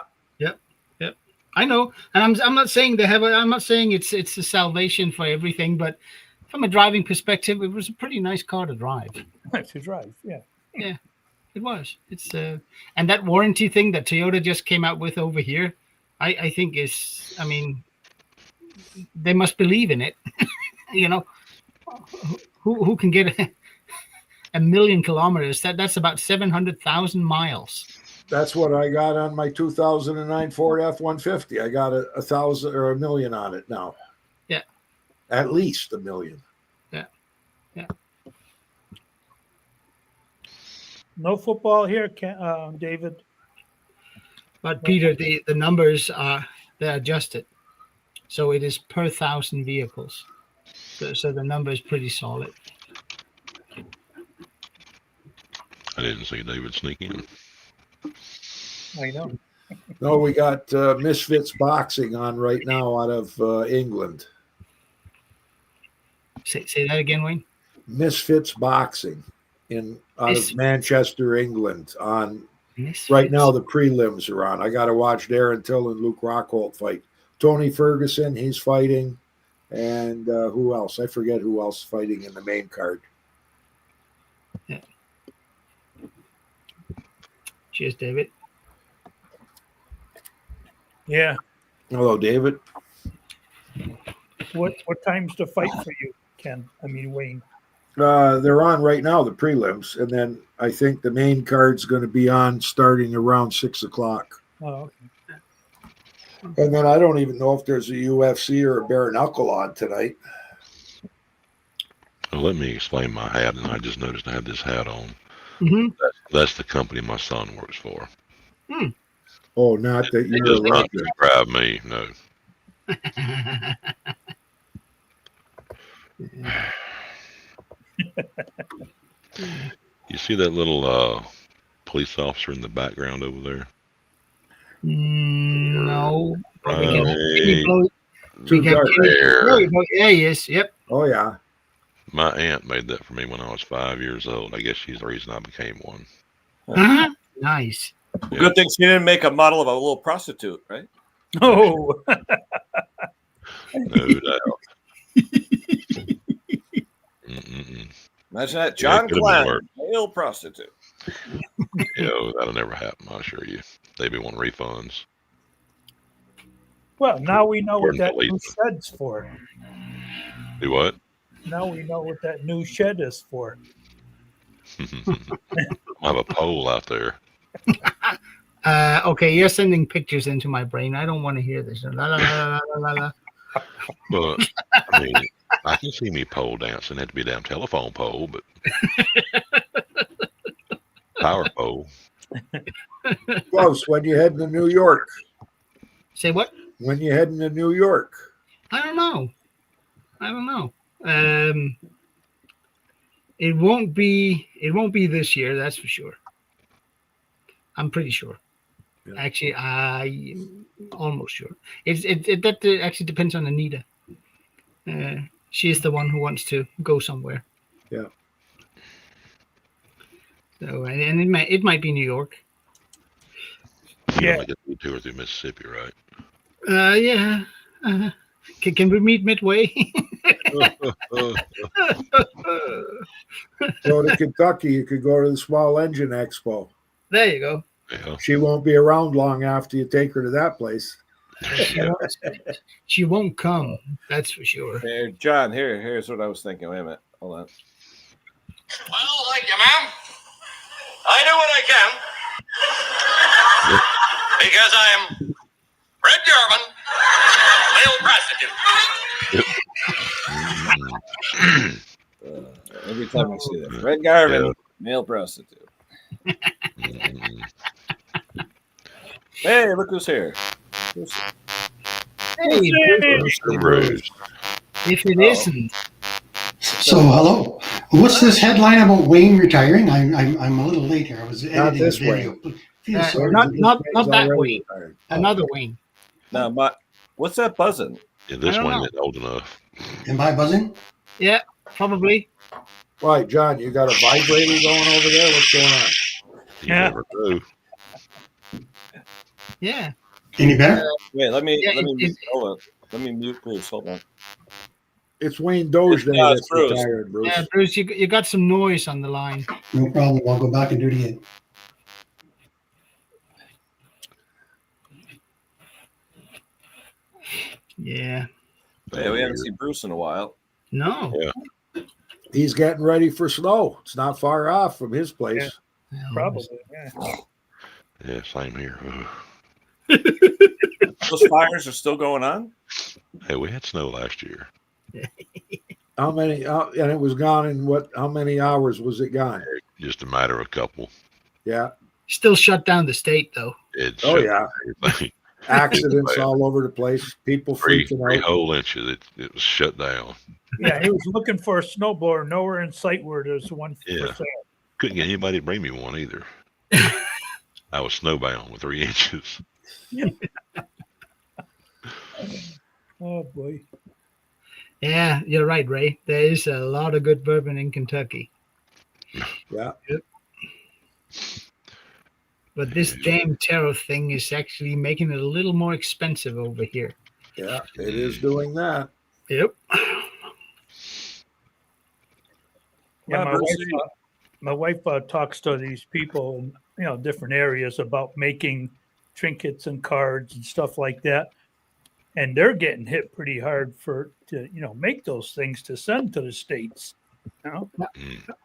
I know, and I'm not saying they have. I'm not saying it's a salvation for everything, but from a driving perspective, it was a pretty nice car to drive. To drive. Yeah. It was. It's and that warranty thing that Toyota just came out with over here, I think is. I mean, they must believe in it. You know, who can get a million kilometers? That's about 700,000 miles. That's what I got on my 2009 Ford F-150. I got a 1,000 or 1 million on it now. Yeah. At least 1 million. No football here, David. But Peter, the numbers are they're adjusted, so it is per 1,000 vehicles. So the number is pretty solid. I didn't see David sneak in. I know. No, we got Misfits Boxing on right now out of England. Say that again, Wayne. Misfits Boxing out Misfits. of Manchester, England. On Misfits. right now, the prelims are on. I got to watch Darren Till and Luke Rockhold fight. Tony Ferguson, he's fighting, and who else? I forget who else is fighting in the main card. Cheers, David. Yeah. Hello, David. What time's the fight for you, Ken? I mean, Wayne. They're on right now, the prelims, and then I think the main card's going to be on starting around 6 o'clock. Oh, okay. And then I don't even know if there's a UFC or a bare knuckle on tonight. Well, let me explain my hat, and I just noticed I had this hat on. Mm-hmm. That's the company my son works for. Oh, not that He you're does a not record. describe me. No. You see that little police officer in the background over there? No, No, but we can Right. blow. Too dark. There. Yeah, yes, yep. Oh yeah. My aunt made that for me when I was 5 years old. I guess she's the reason I became one. Uh-huh. Nice. Good thing she didn't make a model of a little prostitute, right? Oh, No doubt. Mm-mm-mm. Imagine that. Yeah, John it could've been Klein, worse. male prostitute. Yo, that'll never happen, I assure you. They be wanting refunds. well, now we know what According that to new Lisa. shed's for. Do what? Now we know what that new shed is for. I have a pole out there. Okay, you're sending pictures into my brain. I don't want to hear this. La, la, la, la, la, la. But I mean, I can see me pole dancing. Had to be a damn telephone pole, but power pole. Close. When you heading to New York? Say what? When you heading to New York? I don't know. It won't be this year, that's for sure. I'm pretty sure. Yeah. Actually, I'm almost sure. That actually depends on Anita. She's the one who wants to go somewhere. Yeah. So and it might be New York. You Yeah. only get to 2 or 3 Mississippi, right? Yeah. Can we meet midway? Go to Kentucky. You could go to the Small Engine Expo. There you go. Yeah. She won't be around long after you take her to that place. She won't come. That's for sure. Hey, John, here's what I was thinking. Wait a minute. Hold on. Well, thank you, ma'am. I do what I can. Because I am Red Garvin, male prostitute. Every time I see that. Red Garvin, Yeah. male prostitute. Mm. Hey, look who's here. Who's- Hey, Mr. Bruce. if it isn't, So hello. What's this headline about Wayne retiring? I'm a little late here. I was editing this the video. Feel Uh, sorry. not- This not man's that already way. retired. another wing. Now, what's that buzzing? Yeah, this I don't one know. isn't old enough. Am I buzzing? Yeah, probably. Right, John, you got a vibrator going over there? What's going on? You Yeah. never know. Yeah. Any better? Wait, let me Yeah, mute. Hold on. Let me mute Bruce. Hold on. It's Wayne Doge Day Yeah, that's it's Bruce. retired, Bruce. Yeah, Bruce, you got some noise on the line. No problem. I'll go back and do it again. Yeah. Hey, we haven't seen Bruce in a while. No. Yeah. He's getting ready for snow. It's not far off from his place. probably. Yeah. Yeah, same here. Ugh. Those fires are still going on? Hey, we had snow last year. How many? And it was gone in what? How many hours was it gone? Just a matter of a couple. Yeah. Still shut down the state though. It Oh shut yeah. everything. Accidents all over the place. People Three freaking out. whole inches. It was shut down. Yeah, he was looking for a snowblower. Nowhere in sight where there's one for Yeah. sale. Couldn't get anybody to bring me one either. I was snowbound with 3 inches. Oh boy. Yeah, you're right, Ray. There is a lot of good bourbon in Kentucky. Yeah. But this damn tariff thing is actually making it a little more expensive over here. Yeah. It is doing that. Yep. Yeah, Well, Bruce, my wife talks to these people in different areas about making trinkets and cards and stuff like that, and they're getting hit pretty hard to make those things to send to the states. You know?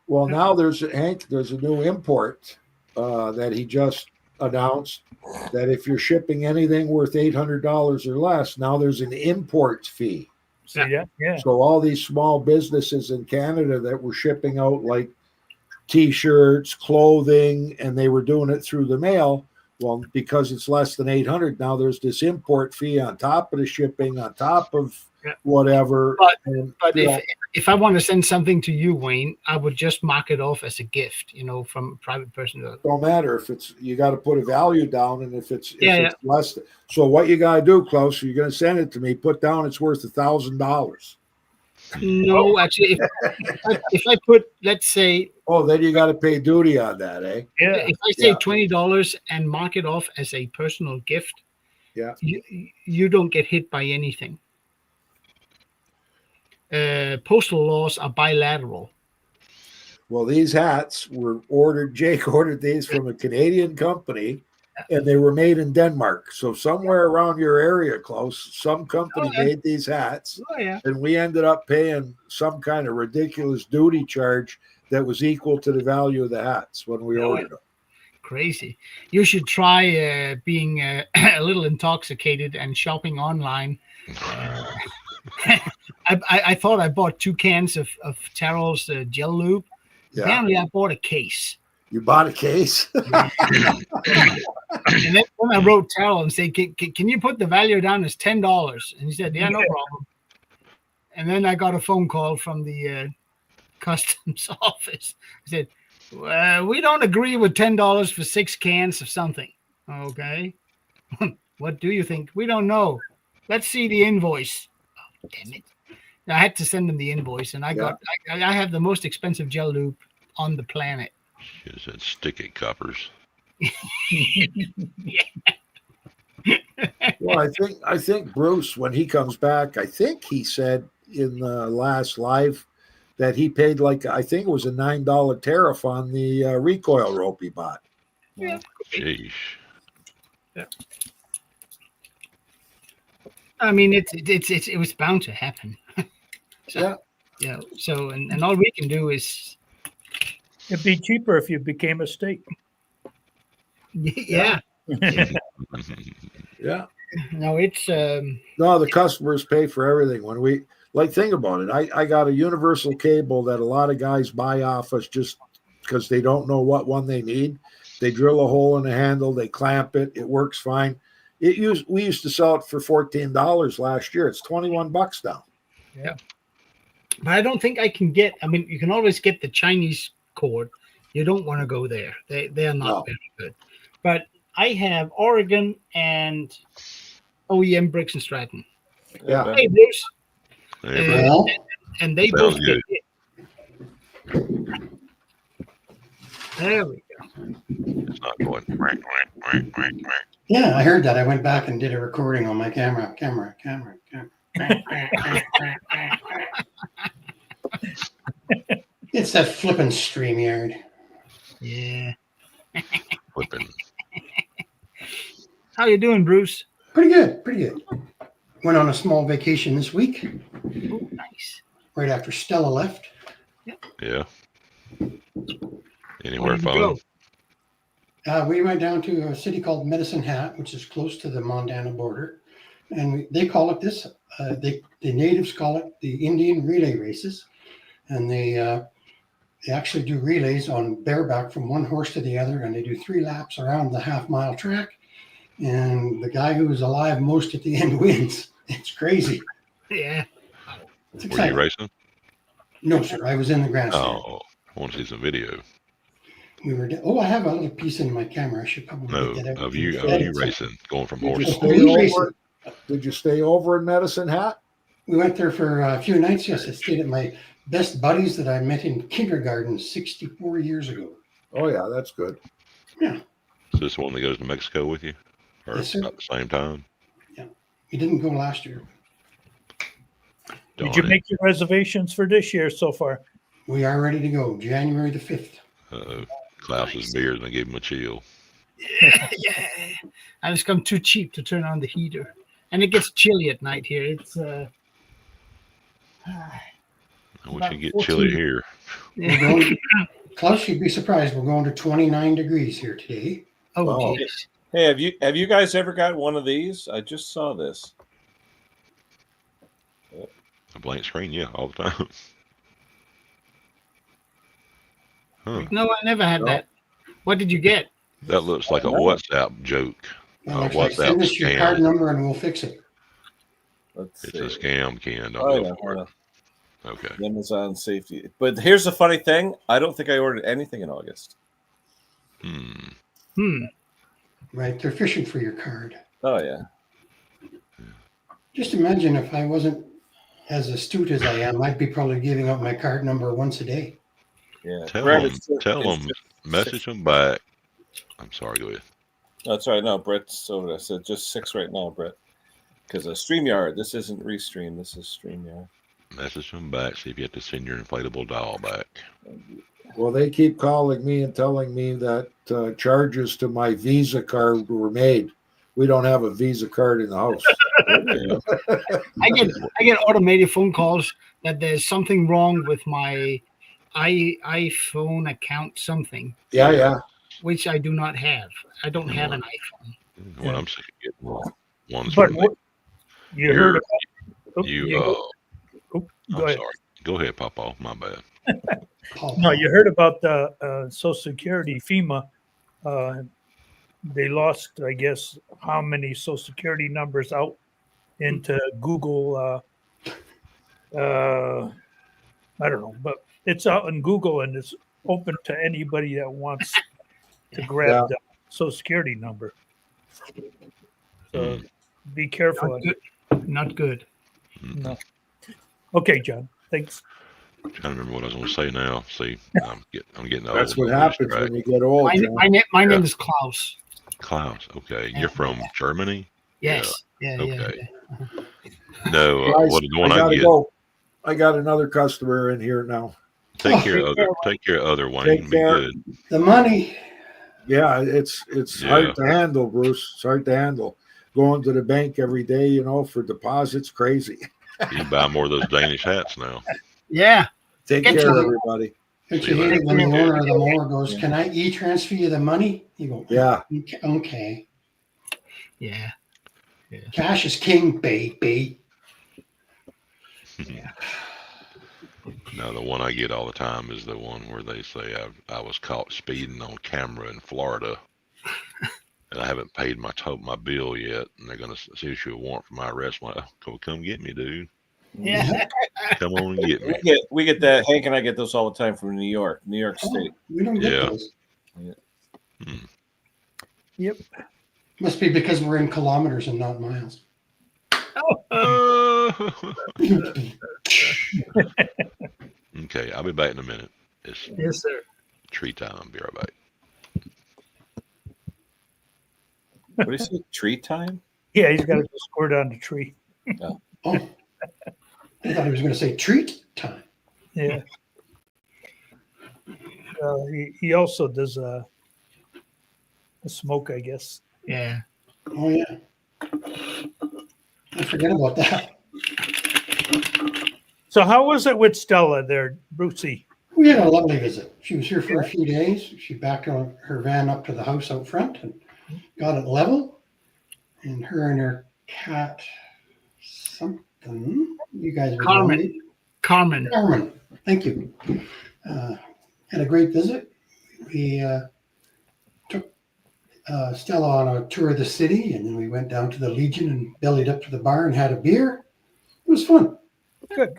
Well, now there's a new import that he just announced that if you're shipping anything worth $800 or less, now there's an import fee. See that? Yeah. So all these small businesses in Canada that were shipping out like T-shirts, clothing, and they were doing it through the mail. Well, because it's less than $800, now there's this import fee on top of the shipping, on top of Yeah. whatever. But- and, But yeah, if I want to send something to you, Wayne, I would just mark it off as a gift, from a private person. don't matter if it's, you got to put a value down, and if it's Yeah, less. So what you got to do, Klaus? You're going to send it to me. Put down it's worth $1,000. No, actually, if I put, let's say, Oh, then you got to pay duty on that, eh? Yeah. if I say Yeah. $20 and mark it off as a personal gift, Yeah. you don't get hit by anything. Postal laws are bilateral. Well, these hats were ordered. Jake ordered these from a Canadian company, and they were made in Denmark. So somewhere around your area, Klaus, some company Oh, yeah. made these hats, Oh yeah, and we ended up paying some kind of ridiculous duty charge that was equal to the value of the hats when we Oh, ordered them. crazy. You should try being a little intoxicated and shopping online. I thought I bought 2 cans of Tarol's gel lube. Yeah, Apparently, I bought a case. you bought a case. And then I wrote Terrell and said, can you put the value down as $10? And he said, yeah, no problem. And then I got a phone call from the customs office. I said, we don't agree with $10 for 6 cans of something. Okay. What do you think? We don't know. Let's see the invoice. Oh, damn it. I had to send them the invoice, and I have the most expensive gel lube on the planet. She said sticky coppers. Well, I think Bruce, when he comes back, I think he said in the last live that he paid I think it was a $9 tariff on the recoil rope he bought. Yeah. Sheesh. I mean, it was bound to happen. So, Yeah. So, and all we can do is, It'd be cheaper if you became a state. yeah. Yeah. No, it's No, the customers pay for everything. When we think about it, I got a universal cable that a lot of guys buy off us just because they don't know what one they need. They drill a hole in the handle, they clamp it, it works fine. We used to sell it for $14 last year. It's $21 now. but I don't think I can get. I mean, you can always get the Chinese cord. You don't want to go there. They are not No. very good. But I have Oregon and OEM Briggs and Stratton. Yeah. Hey, Bruce, Yeah, Well, and they Sounds both good. get hit. There we go. it's not going. yeah, I heard that. I went back and did a recording on my camera. It's that flippin' StreamYard. Yeah. Flipping. How you doing, Bruce? Pretty good. Went on a small vacation this week, Oh, nice. right after Stella left. Yeah. Anywhere Where did you fun? go? We went down to a city called Medicine Hat, which is close to the Montana border. And they call it this, the natives call it the Indian relay races. And they actually do relays on bareback from one horse to the other. And they do 3 laps around the half-mile track. And the guy who's alive most at the end wins. It's crazy. Yeah. It's Were you exciting. racing? No, sir. I was in the grandstand. Oh, I want to see some video. We were. I have a little piece in my camera. I should probably No, get that out. of you Edit some. racing, going from Did horse you to stay horse. We raced over? Did you stay over in Medicine Hat? We went there for a few nights. Yes, I stayed at my best buddies that I met in kindergarten 64 years ago. Oh yeah, that's good. Is this the one that goes to Mexico with you? Or Yes, sir. at the same time? We didn't go last year. Did you Darn it. make your reservations for this year so far? We are ready to go. January the 5th. Uh-oh. Klaus's beard and they gave him a chill. Yeah. And it's come too cheap to turn on the heater. And it gets chilly at night here. It's I wish About you get 14. chilly here. We're yeah. going, Klaus, you'd be surprised. We're going to 29 degrees here today. Oh, Wow. geez. Hey, have you guys ever got one of these? I just saw this. A blank screen, yeah, all the time. Huh. No, I never had No. that. What did you get? That looks like a WhatsApp joke. Well, like, WhatsApp send us your card scam. number and we'll fix it. Let's It's see. a scam, Ken. Don't Oh, go yeah, for I know. it. Okay. Amazon safety. But here's the funny thing. I don't think I ordered anything in August. Hmm. Right, they're fishing for your card. Oh, yeah. Just imagine if I wasn't as astute as I am, I'd be probably giving out my card number once a day. Yeah. Tell Brett, them, it's message them back. I'm sorry, go ahead. That's right. No, Brett's over there. I said just 6 right now, Brett. Because StreamYard, this isn't Restream. This is StreamYard. Message them back. See if you have to send your inflatable doll back. Well, they keep calling me and telling me that charges to my Visa card were made. We don't have a Visa card in the house. I get automated phone calls that there's something wrong with my iPhone account, something Yeah. which I do not have. I don't have an iPhone. When I'm sick of getting ones But from what, you heard about I'm go ahead. sorry. Go ahead, Papa. My bad. No, you heard about the Social Security FEMA. They lost, I guess, how many Social Security numbers out into Google. I don't know, but it's out in Google and it's open to anybody that wants to grab the Social Security number. So be careful. Not good. No. Okay, John. Thanks. I'm trying to remember what I was going to say now. See, I'm getting old. That's what I lose happens track. when you get old. John. My name is Klaus. Klaus. Okay, Yeah. you're from Germany. Yes. Yeah. Okay. Yeah. No, Guys, what the one I I gotta get. go. I got another customer in here now. Take care of other Wayne. Take Be care. good. The money. Yeah, it's Yeah. hard to handle, Bruce. It's hard to handle. Going to the bank every day, for deposits, crazy. You can buy more of those Danish hats now. Yeah. Take Get care, to it. everybody. Don't you hate it when the owner of the mower goes, "Can I e-transfer you the money?" You go, Yeah. Okay. Yeah. Cash is king, baby." No, the one I get all the time is the one where they say I was caught speeding on camera in Florida, and I haven't paid my bill yet, and they're going to issue a warrant for my arrest. I'm like, "Oh, come get me, dude. Yeah. Come on and get me." We get that. Hank and I get those all the time from New York State. We don't get Yeah. those. Yep. Must be because we're in kilometers and not miles. Okay, I'll be back in a minute. It's Yes, sir. tree time. Be right back. What do you say? Tree time? Yeah, he's got to go squirt on the tree. Oh, I thought he was going to say treat time. Yeah. He also does a smoke, I guess. Yeah. Oh yeah, I forget about that. So how was it with Stella there, Brucey? We had a lovely visit. She was here for a few days. She backed her van up to the house out front and got it level. And her and her cat, something, you guys would know. Carmen. Carmen, thank you. Had a great visit. We took Stella on a tour of the city, and then we went down to the Legion and bellied up to the bar and had a beer. It was fun. Good.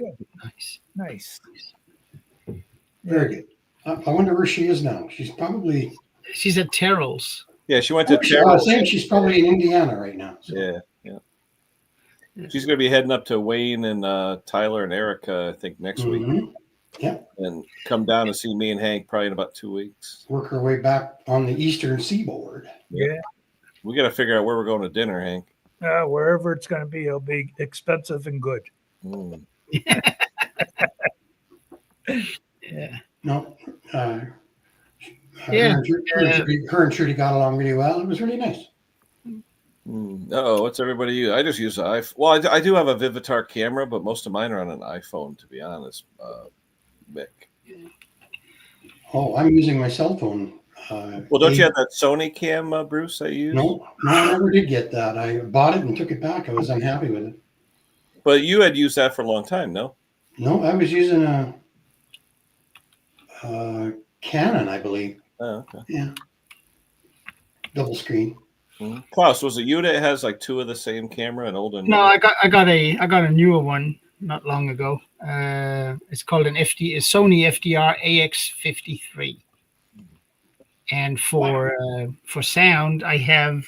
Nice. Very good. I wonder where she is now. She's probably. She's at Terrell's. Yeah, she went to I was Terrell. saying she's probably in Indiana right now. So. Yeah. She's going to be heading up to Wayne and Tyler and Erica, I think, next week. Mhm. Yeah. And come down to see me and Hank probably in about 2 weeks. Work her way back on the eastern seaboard. Yeah. We got to figure out where we're going to dinner, Hank. Wherever it's going to be, it'll be expensive and good. Yeah. No. Her Yeah. and Trudy got along really well. It was really nice. Oh, what's everybody use? I just use the iPhone. Well, I do have a Vivitar camera, but most of mine are on an iPhone, to be honest, Mick. Oh, I'm using my cell phone. Well, don't you have that Sony cam, Bruce, I use? No, I never did get that. I bought it and took it back. I was unhappy with it. But you had used that for a long time, no? No, I was using a Canon, I believe. Oh, okay. Yeah. Double screen. Klaus, was it you that has like two of the same camera, an old and No, I got a newer one not long ago. It's called a Sony FDR AX53. And for sound, I have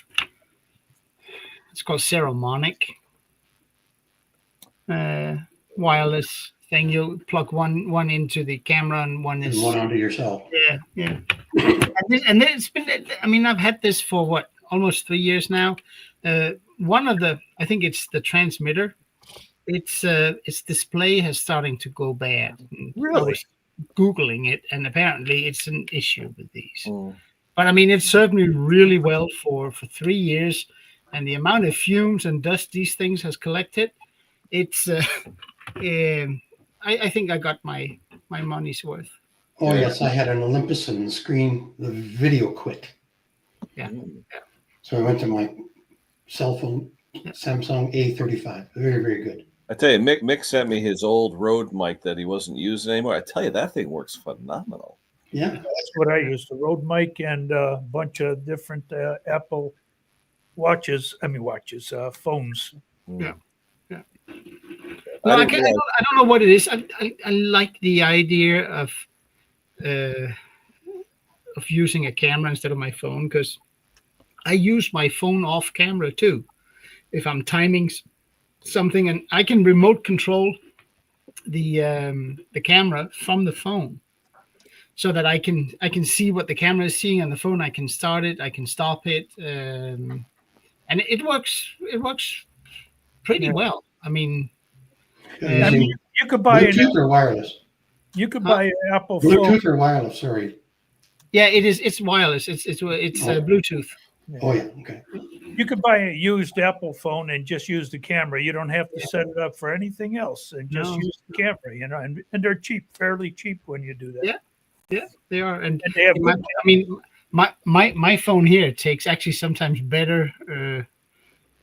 it's called Ceremonic wireless thing. You plug one into the camera and one And is one onto yourself. yeah. And it's been. I mean, I've had this for what, almost 3 years now. One of the, I think it's the transmitter. Its display has starting to go bad. I was Googling it, and apparently it's an issue with these. But I mean, it served me really well for 3 years, and the amount of fumes and dust these things has collected, it's. I think I got my money's worth. Oh yes, I had an Olympus and the screen, the video quit. Yeah. So I went to my cell phone, Samsung A35. Very, very good. I tell you, Mick sent me his old Rode mic that he wasn't using anymore. I tell you, that thing works phenomenal. Yeah. That's what I used, the Rode mic and a bunch of different Apple phones. Yeah. Well, I don't know what it is. I like the idea of using a camera instead of my phone, because I use my phone off camera too. If I'm timing something, and I can remote control the camera from the phone, so that I can see what the camera is seeing on the phone. I can start it, I can stop it, and it works. It works pretty well. I mean, You could buy Bluetooth or wireless? You could buy an Apple Bluetooth phone. or wireless? Sorry. yeah, it is. It's wireless. It's Bluetooth. Oh yeah. Okay. You could buy a used Apple phone and just use the camera. You don't have to set it up for anything else, and just No. use the camera. And they're cheap, fairly cheap when you do that. Yeah, they are. And And they have I mean, my phone here takes actually sometimes better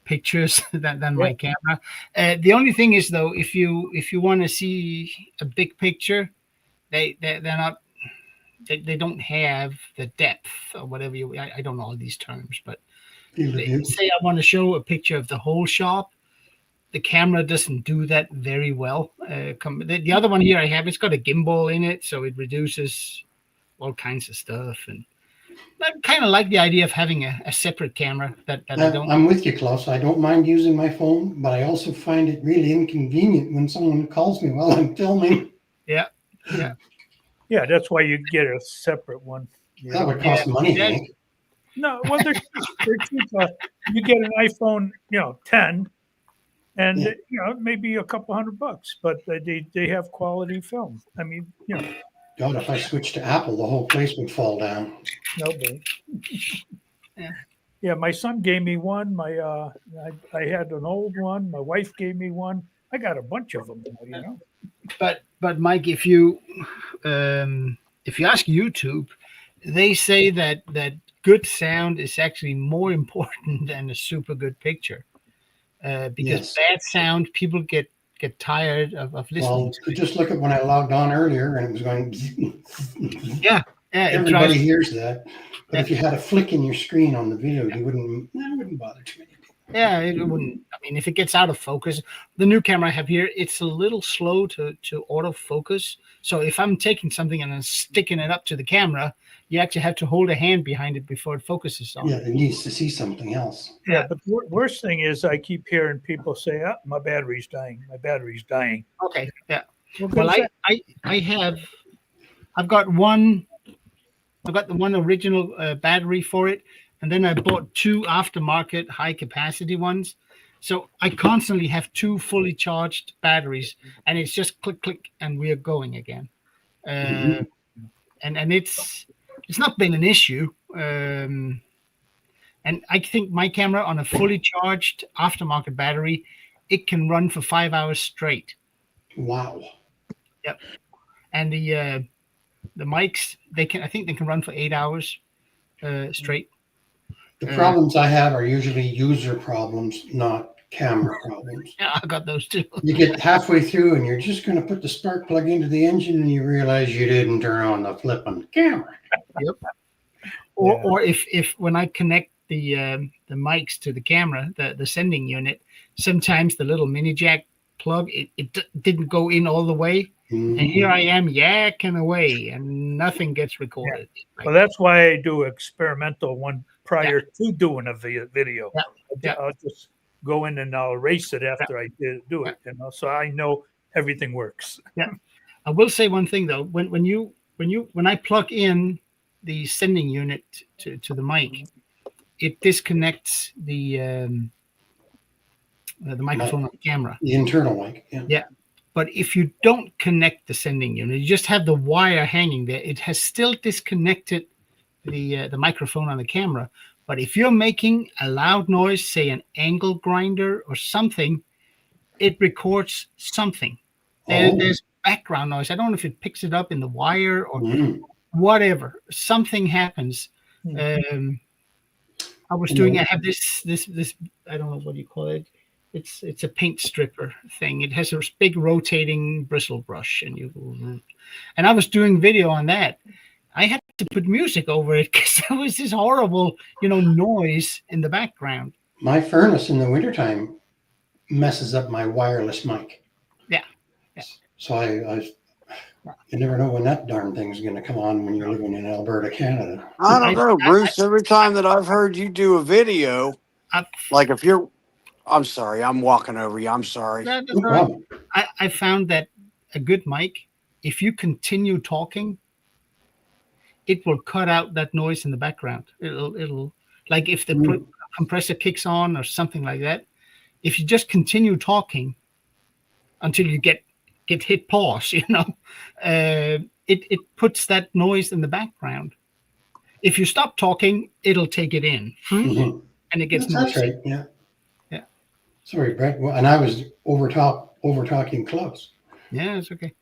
pictures than my camera. The only thing is, though, if you want to see a big picture, they're not. They don't have the depth or whatever I don't know all these terms, but Field of view. say I want to show a picture of the whole shop, the camera doesn't do that very well. The other one here I have, it's got a gimbal in it, so it reduces all kinds of stuff. And I kind of like the idea of having a separate camera that I don't. I'm with you, Klaus. I don't mind using my phone, but I also find it really inconvenient when someone calls me while I'm filming. Yeah, that's why you get a separate one. That would cost money, Yeah. Hank. No, well, they're cheap. You get an iPhone, 10, and Yeah. maybe a couple $100, but they have quality film. I mean, God, if I switched to Apple, the whole place would fall down. nobody. Yeah. Yeah, my son gave me one. I had an old one. My wife gave me one. I got a bunch of them. But Mike, if you ask YouTube, they say that good sound is actually more important than a super good picture, because Yes. bad sound, people get tired of listening Well, to. just look at when I logged on earlier and it was going. Yeah, it Everybody drives. hears that. But if you had a flick in your screen on the video, you wouldn't bother too many people. Yeah, it wouldn't. I mean, if it gets out of focus, the new camera I have here, it's a little slow to autofocus. So if I'm taking something and then sticking it up to the camera, you actually have to hold a hand behind it before it focuses on. Yeah, it needs to see something else. Yeah, but the worst thing is I keep hearing people say, my battery's dying. My battery's dying. Okay, yeah. Well, Well, I've got the one original battery for it, and then I bought two aftermarket high capacity ones. So I constantly have two fully charged batteries, and it's just click, click, and we're going again. And it's not been an issue. And I think my camera on a fully charged aftermarket battery, it can run for 5 hours straight. Wow. Yep. And the mics, I think they can run for 8 hours straight. The problems I have are usually user problems, not camera problems. Yeah, I got those too. You get halfway through and you're just going to put the spark plug into the engine and you realize you didn't turn on the flipping camera. Or if when I connect the mics to the camera, the sending unit, sometimes the little mini jack plug didn't go in all the way, and here I am yakking away, and nothing gets recorded. Well, that's why I do experimental one prior to doing a video. Yeah. I'll just go in and I'll erase it after I do it, so I know everything works. I will say one thing though, when I plug in the sending unit to the mic, it disconnects the microphone on the camera. The internal mic. Yeah. But if you don't connect the sending unit, you just have the wire hanging there, it has still disconnected the microphone on the camera. But if you're making a loud noise, say an angle grinder or something, it records something. There's background noise. I don't know if it picks it up in the wire or whatever. Something happens. I have this I don't know what you call it. It's a paint stripper thing. It has a big rotating bristle brush, and I was doing video on that. I had to put music over it because there was this horrible, noise in the background. My furnace in the wintertime messes up my wireless mic. Yeah. So you never know when that darn thing's going to come on when you're living in Alberta, Canada. I don't know, Bruce. Every time that I've heard you do a video, like if you're, I'm sorry, I'm walking over you. I'm sorry. No problem. I found that a good mic, if you continue talking, it will cut out that noise in the background. It'll like if the compressor kicks on or something like that. If you just continue talking until you get hit pause, it puts that noise in the background. If you stop talking, it'll take it in, and it gets That's noisy. right. Yeah. Sorry, Brett. Well, and I was over talking close. Yeah, it's okay.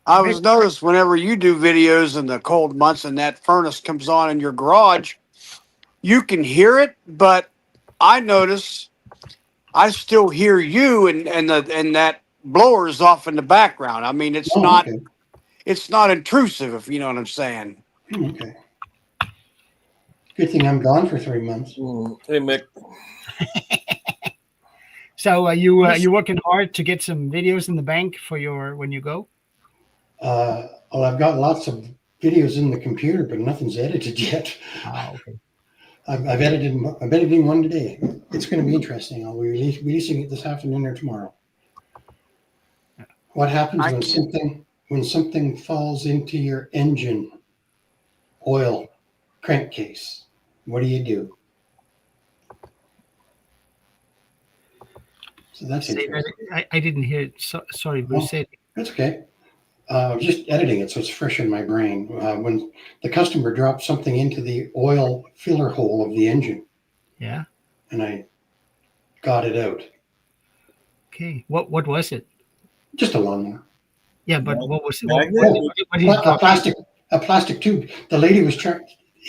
I was noticed whenever you do videos in the cold months and that furnace comes on in your garage, you can hear it, but I notice I still hear you and that blower's off in the background. I mean, it's it's not intrusive, if you know what I'm saying. Okay. Good thing I'm gone for 3 months. Hey, Mick. So are you working hard to get some videos in the bank for when you go? Well, I've got lots of videos in the computer, but nothing's edited yet. Oh, okay. I'm editing one today. It's going to be interesting. I'll be releasing it this afternoon or tomorrow. What happens when something falls into your engine oil crankcase? What do? So that's interesting. I didn't hear it. Sorry, Bruce. That's okay. Just editing it so it's fresh in my brain. When the customer dropped something into the oil filler hole of the engine. Yeah. And I got it out. Okay. What was it? Just a lawnmower. Yeah, but what was it? A plastic tube. The lady was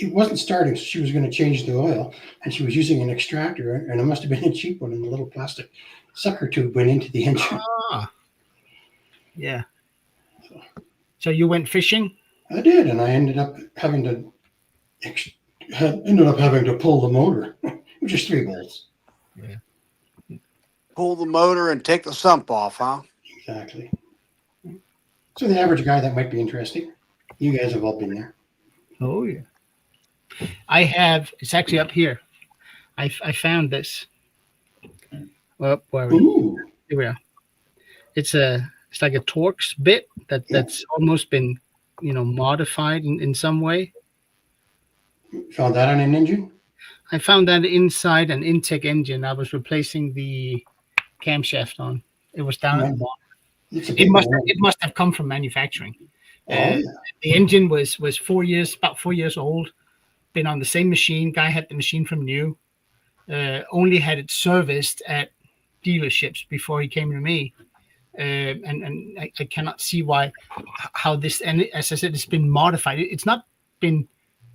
it wasn't starting, so she was going to change the oil, and she was using an extractor, and it must have been a cheap one, and the little plastic sucker tube went into the engine. Yeah. So you went fishing? I did, and I ended up having to pull the motor, which is 3 bolts. Yeah. Pull the motor and take the sump off, huh? Exactly. So the average guy, that might be interesting. You guys have all been there. Oh yeah. It's actually up here. I found this. Well, here we are. It's like a Torx bit that's almost been, modified in some way. Found that on an engine? I found that inside an Intec engine. I was replacing the camshaft on. It was down at the bottom. It must have come from manufacturing. The engine was about 4 years old. Been on the same machine. Guy had the machine from new. Only had it serviced at dealerships before he came to me. And I cannot see how this, and as I said, it's been modified. It's not been.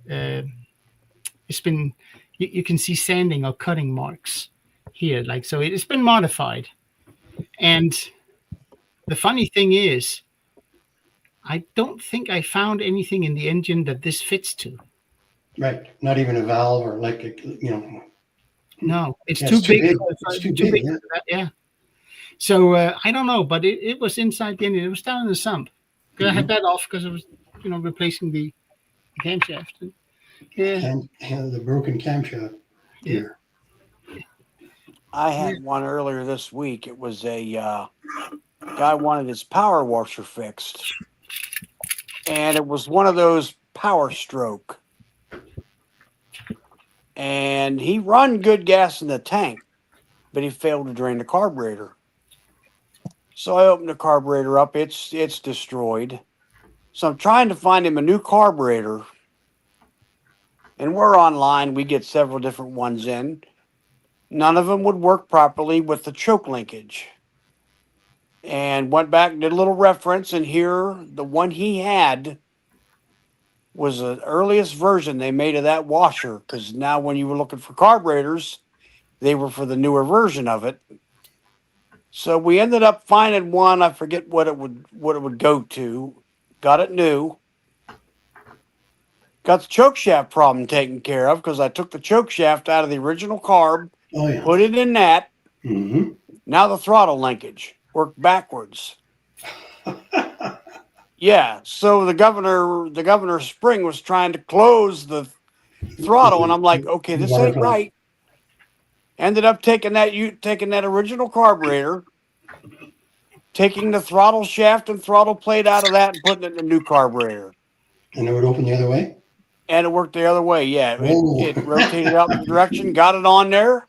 It's been. You can see sanding or cutting marks here, so it's been modified. And the funny thing is, I don't think I found anything in the engine that this fits to. Right. Not even a valve or like, No, it's Yeah, too it's too big. big. for- It's for- too big, yeah. for that, yeah. So I don't know, but it was inside the engine. It was down in the sump. 'Cause I had that off because I was, replacing the camshaft. And, yeah, and the broken camshaft Yeah. gear. I had one earlier this week. It was a guy wanted his power washer fixed, and it was one of those power stroke. And he run good gas in the tank, but he failed to drain the carburetor. So I opened the carburetor up. It's destroyed. So I'm trying to find him a new carburetor. And we're online. We get several different ones in. None of them would work properly with the choke linkage. And went back and did a little reference. And here, the one he had was the earliest version they made of that washer. Because now when you were looking for carburetors, they were for the newer version of it. So we ended up finding one. I forget what it would go to. Got it new. Got the choke shaft problem taken care of because I took the choke shaft out of the original carb, Oh, yeah. put it in that. Hmm. Now the throttle linkage worked backwards. Yeah. So the governor spring was trying to close the throttle, and I'm like, okay, this ain't right. Ended up taking that original carburetor, taking the throttle shaft and throttle plate out of that and putting it in a new carburetor. And it would open the other way? And it worked the other way. Yeah. Whoa. It rotated out the direction, got it on there.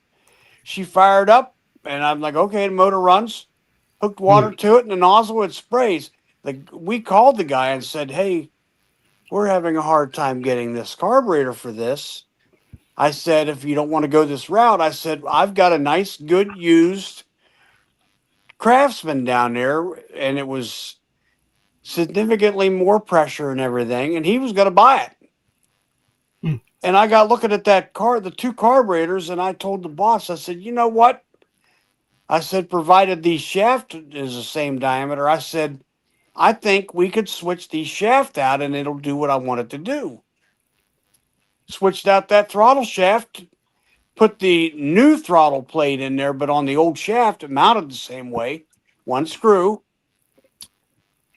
She fired up, and I'm like, okay, the motor runs. Hooked water to it, and the nozzle, it sprays. We called the guy and said, hey, we're having a hard time getting this carburetor for this. I said, if you don't want to go this route, I said, I've got a nice, good used Craftsman down there, and it was significantly more pressure and everything, and he was going to buy it. Hmm. And I got looking at that the two carburetors, and I told the boss, I said, you know what? I said, provided the shaft is the same diameter, I said, I think we could switch the shaft out and it'll do what I want it to do. Switched out that throttle shaft, put the new throttle plate in there, but on the old shaft, it mounted the same way. One screw,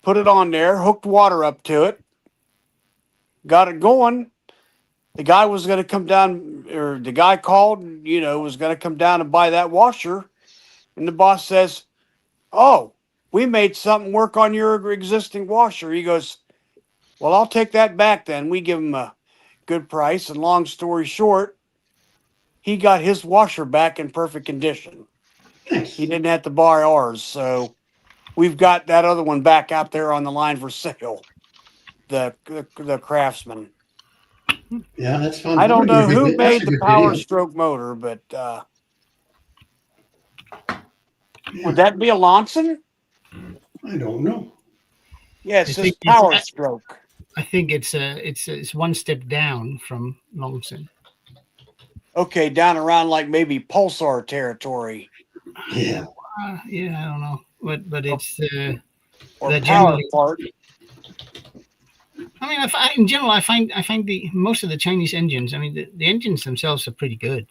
put it on there, hooked water up to it, got it going. The guy was going to come down, or the guy called, was going to come down and buy that washer. And the boss says, oh, we made something work on your existing washer. He goes, well, I'll take that back then. We give him a good price. And long story short, he got his washer back in perfect condition. Nice. He didn't have to buy ours. So we've got that other one back out there on the line for sale. The Craftsman. Yeah, that's fun. I don't know That's a who good- made that's a the good Power video. Stroke motor, but Yeah. would that be a Lonson? I don't know. Yeah, it I says think it's- Power Stroke. I think it's one step down from Longson. Okay, down around like maybe Pulsar territory Yeah. Yeah, I don't know, but it's. or That Power generally- Part. I mean, in general, I find the most of the Chinese engines. I mean, the engines themselves are pretty good.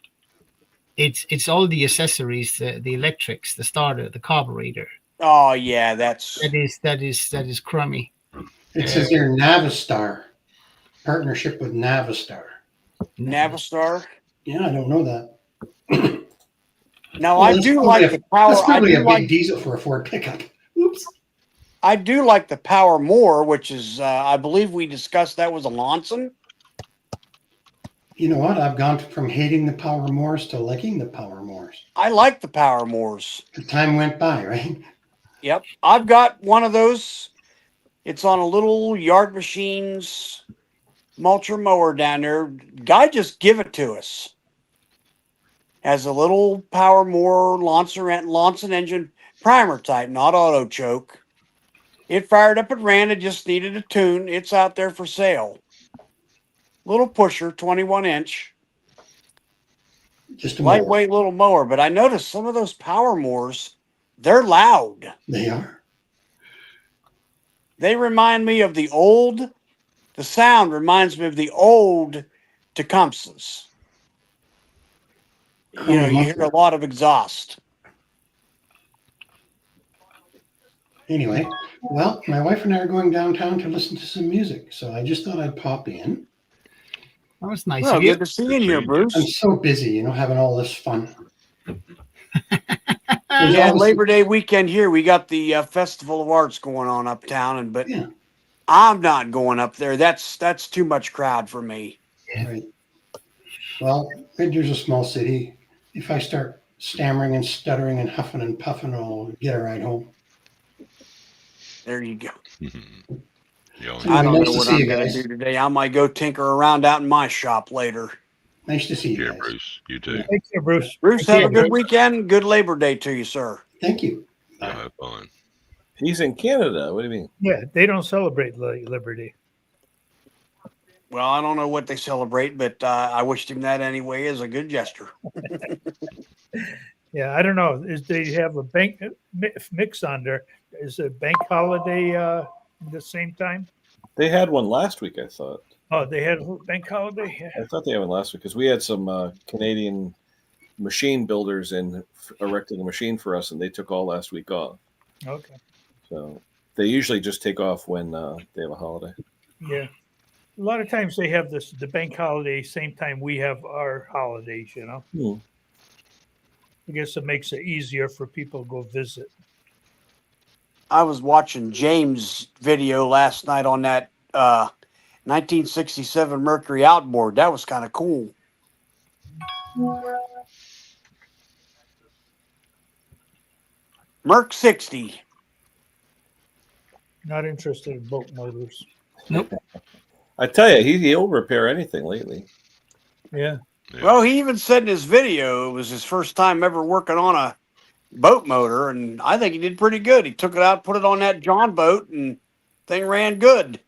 It's all the accessories, the electrics, the starter, the carburetor. Oh yeah, that's That is crummy. It says here Navistar. Partnership with Navistar. Navistar. Yeah, I don't know that. Now Well, I that's do probably like a- the Power. That's I probably do a big like diesel for a Ford pickup. Oops. I do like the Power More, which is I believe we discussed that was a Lonson. You know what? I've gone from hating the Power Mores to liking the Power Mores. I like the Power Mores. The time went by, right? Yep, I've got one of those. It's on a little Yard Machines mulcher mower down there. Guy just give it to us. Has a little Power More Lonson engine, primer type, not auto choke. It fired up and ran. It just needed a tune. It's out there for sale. Little pusher, 21-inch, Just a mower. lightweight little mower. But I noticed some of those Power Mores, they're loud. They are. They remind me of the sound reminds me of the old Tecumseh's. You know, you hear a lot of exhaust. Anyway, well, my wife and I are going downtown to listen to some music, so I just thought I'd pop in. That was nice Well, of you. good to see you in here, Bruce. I'm so busy, having all this fun. Yeah, Labor Day weekend here, we got the Festival of Arts going on uptown, but Yeah. I'm not going up there. That's too much crowd for me. Right. Well, Red Deer's a small city. If I start stammering and stuttering and huffing and puffing, I'll get a ride home. There you go. You only- I don't Nice know to what see I'm you going to guys. do today. I might go tinker around out in my shop later. Nice to see you Here, guys. Bruce. You too. Take care, Bruce. Bruce, Thank have a you. good weekend. Good Labor Day to you, sir. Thank you. Y'all have fun. He's in Canada. What do you mean? Yeah, they don't celebrate Liberty. Well, I don't know what they celebrate, but I wished him that anyway as a good gesture. Yeah, I don't know. They have a bank mix on there? Is it bank holiday at the same time? They had one last week, I thought. Oh, they had a bank holiday? Yeah. I thought they had one last week because we had some Canadian machine builders in erecting a machine for us, and they took all last week off. Okay. So they usually just take off when they have a holiday. Yeah. A lot of times they have the bank holiday same time we have our holidays, Hmm. I guess it makes it easier for people to go visit. I was watching James' video last night on that 1967 Mercury outboard. That was kind of cool. Merc 60. Not interested in boat motors. I tell you, he'll repair anything lately. Yeah. Yeah. Well, he even said in his video it was his first time ever working on a boat motor, and I think he did pretty good. He took it out, put it on that John boat, and thing ran good.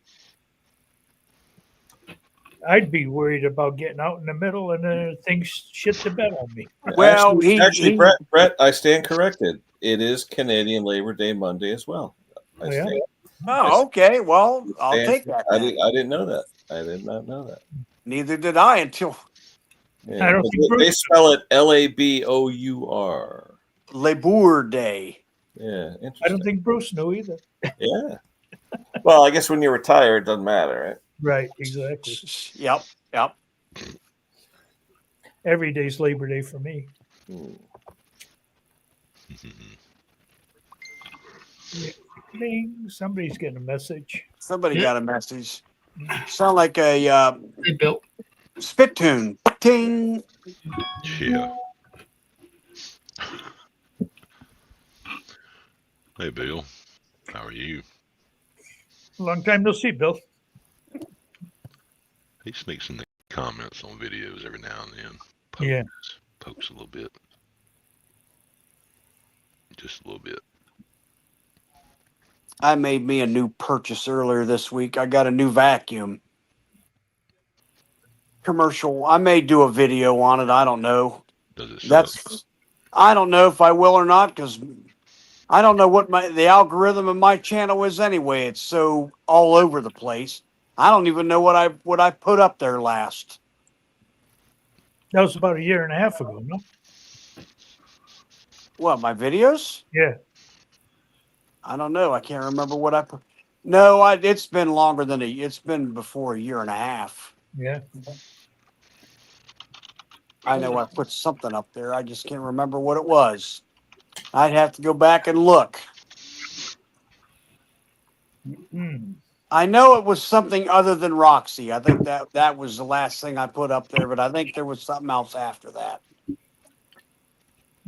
I'd be worried about getting out in the middle and things shit the bed on me. Well, actually, he- Brett, I stand corrected. It is Canadian Labor Day Monday as well. I Oh, yeah? stand- Oh, okay. Well, I'll stand- take that. I then. didn't know that. I did not know that. Neither did I until Yeah, I don't but think they Bruce- spell it Labour. Labor Day. Yeah, interesting. I don't think Bruce knew either. Yeah. Well, I guess when you're retired, it doesn't matter, right? Right, exactly. Yep. Every day's Labor Day for me. Hmm. Ding, somebody's getting a message. Somebody Yeah. got a message. Sound like a Hey, Bill. spit tune. Ting. Yeah. Hey, Bill. How are you? Long time no see, Bill. He sneaks in the comments on videos every now and then. Yeah. Pokes a little bit. Just a little bit. I made me a new purchase earlier this week. I got a new vacuum. Commercial. I may do a video on it. I don't know. Does it suck? I don't know if I will or not because I don't know what the algorithm of my channel is anyway. It's so all over the place. I don't even know what I put up there last. That was about a year and a half ago, no? What, my videos? Yeah. I don't know. I can't remember what I put. No, it's been longer than it's been before a year and a half. Yeah. I know I put something up there. I just can't remember what it was. I'd have to go back and look. Hmm. I know it was something other than Roxy. I think that was the last thing I put up there, but I think there was something else after that.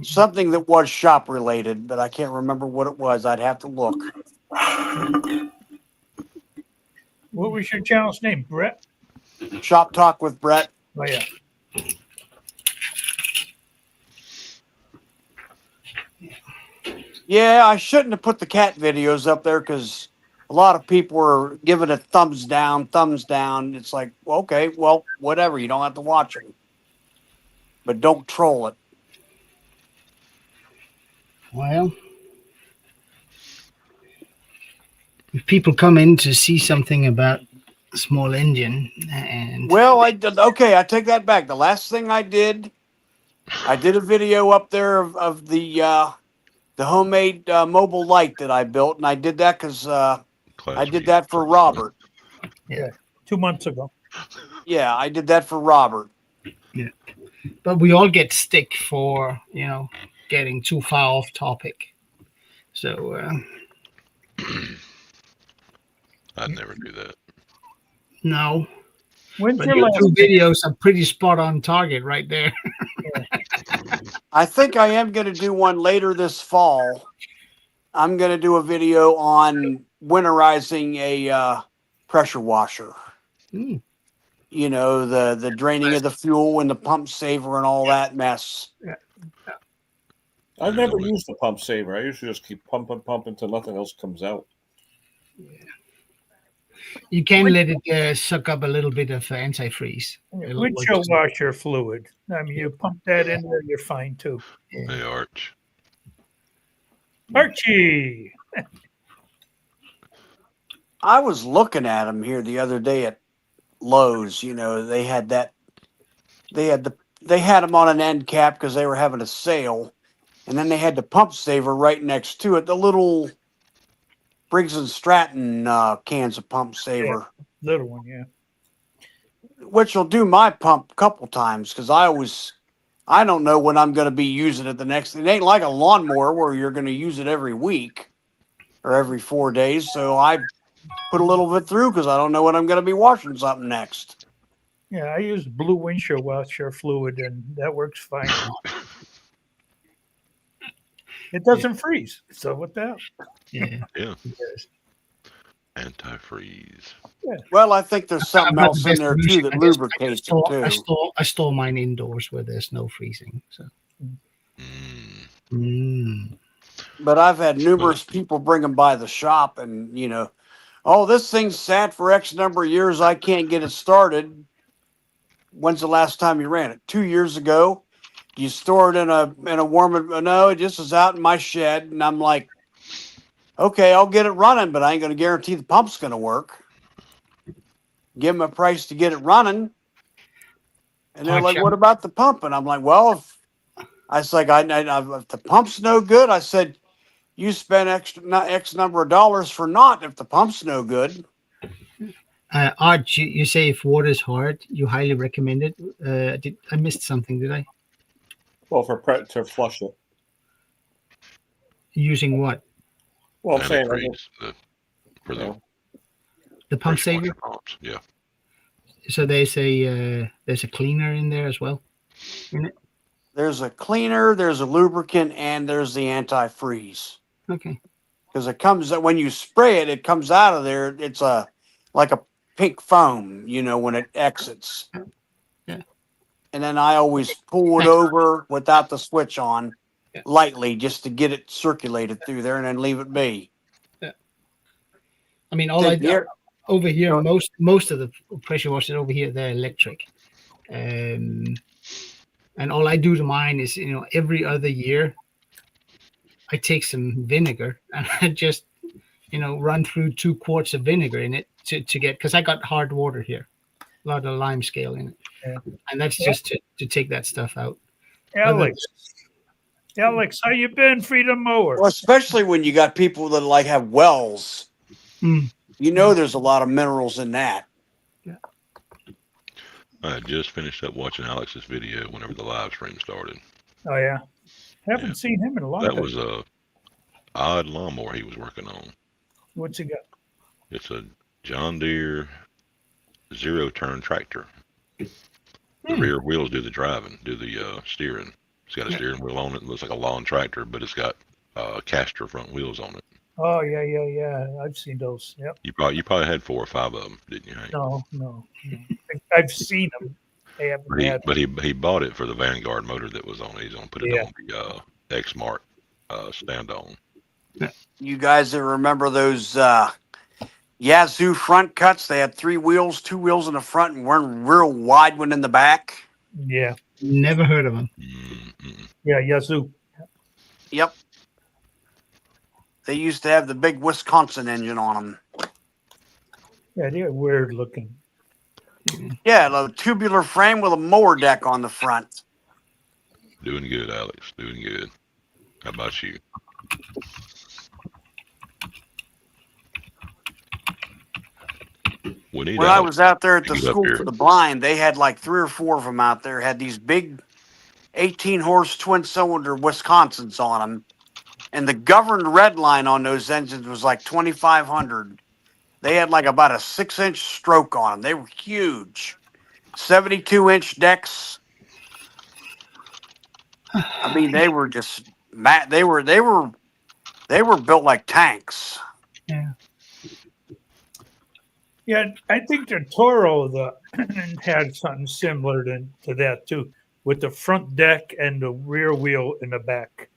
Something that was shop related, but I can't remember what it was. I'd have to look. What was your channel's name, Brett? Shop Talk with Brett. Oh, yeah. Yeah, I shouldn't have put the cat videos up there because a lot of people were giving it thumbs down. It's like, well, okay, well, whatever. You don't have to watch them. But don't troll it. Well, if people come in to see something about small engine, and Well, I did. Okay, I take that back. The last thing I did a video up there of the homemade mobile light that I built, and I did that because I Class did B. that for Robert. 2 months ago. Yeah, I did that for Robert. but we all get stick for getting too far off topic. So I'd never do that. no, When's but your your last? two videos are pretty spot on target right there. I think I am going to do one later this fall. I'm going to do a video on winterizing a pressure washer. Hmm. You know, the draining of the fuel and the pump saver and all that mess. I've never used the pump saver. I usually just keep pumping until nothing else comes out. You can let it suck up a little bit of antifreeze. It'll work Windshield just fine. washer fluid. I mean, you pump that in there, you're fine too. Hey, Arch. Archie. I was looking at them here the other day at Lowe's. You know, they had that. They had them on an end cap because they were having a sale, and then they had the pump saver right next to it. The little Briggs and Stratton cans of pump saver, Little one, yeah. which will do my pump a couple times because I don't know when I'm going to be using it the next. It ain't like a lawnmower where you're going to use it every week or every 4 days. So I put a little bit through because I don't know when I'm going to be washing something next. Yeah, I use blue windshield washer fluid and that works fine. It doesn't freeze. So what the hell? Yeah. Yeah. Antifreeze. Well, I think there's something I've got else the in best there too solution. that I just- lubricates I it too. store mine indoors where there's no freezing. So. Mm. But I've had numerous people bring them by the shop and, you know, oh, this thing's sat for X number of years. I can't get it started. When's the last time you ran it? 2 years ago. You store it in a warm. No, it just is out in my shed. And I'm like, okay, I'll get it running, but I ain't going to guarantee the pump's going to work. Give them a price to get it running. And they're like, what about the pump? And I'm like, well, if the pump's no good, I said, you spend X number of dollars for naught if the pump's no good. Art, you say if water's hard, you highly recommend it. I missed something? Did I? Well, to flush it. Using what? Well, I'm saying Antifreeze, for the The pump pressure washer saver. pumps. Yeah. So there's a cleaner in there as well. In it. There's a cleaner, there's a lubricant, and there's the antifreeze. Okay. Because it comes when you spray it, it comes out of there. It's like a pink foam, you know, when it exits. Yeah. And then I always pull it over without the switch on, lightly, just to get it circulated through there, and then leave it be. I mean, all I do over here, most of the pressure washers over here, they're electric. And all I do to mine is, every other year, I take some vinegar and I just, run through 2 quarts of vinegar in it to get, because I got hard water here, a lot of lime scale in it. Yeah. And that's just to take that stuff out. Alex, how you been, Freedom Mower? Well, especially when you got people that like have wells. You know, there's a lot of minerals in that. I just finished up watching Alex's video whenever the live stream started. Oh yeah, haven't seen him in a long time. That was a odd lawnmower he was working on. What's he got? It's a John Deere 0-turn tractor. The rear wheels do the driving, do the steering. It's got a steering wheel on it. It looks like a lawn tractor, but it's got caster front wheels on it. Oh yeah. I've seen those. Yep. You probably had 4 or 5 of them, didn't you, Hank? No. I've seen them. They haven't had. But he bought it for the Vanguard motor that was on it. He's gonna put it on the X-Mark stand-on. You guys that remember those Yazoo front cuts? They had 3 wheels, 2 wheels in the front, and one real wide one in the back. Yeah. Never heard of them. Yeah, Yazoo. Yep. They used to have the big Wisconsin engine on them. Yeah, they're weird looking. Yeah, a tubular frame with a mower deck on the front. Doing good, Alex. Doing good. How about you? We need When I Alex was out there at to the get up school here. for the blind, they had like 3 or 4 of them out there. Had these big 18-horse twin-cylinder Wisconsins on them, and the governed red line on those engines was like 2,500. They had like about a 6-inch stroke on them. They were huge, 72-inch decks. I mean, they were just they were built like tanks. Yeah, I think the Toro had something similar to that too, with the front deck and the rear wheel in the back.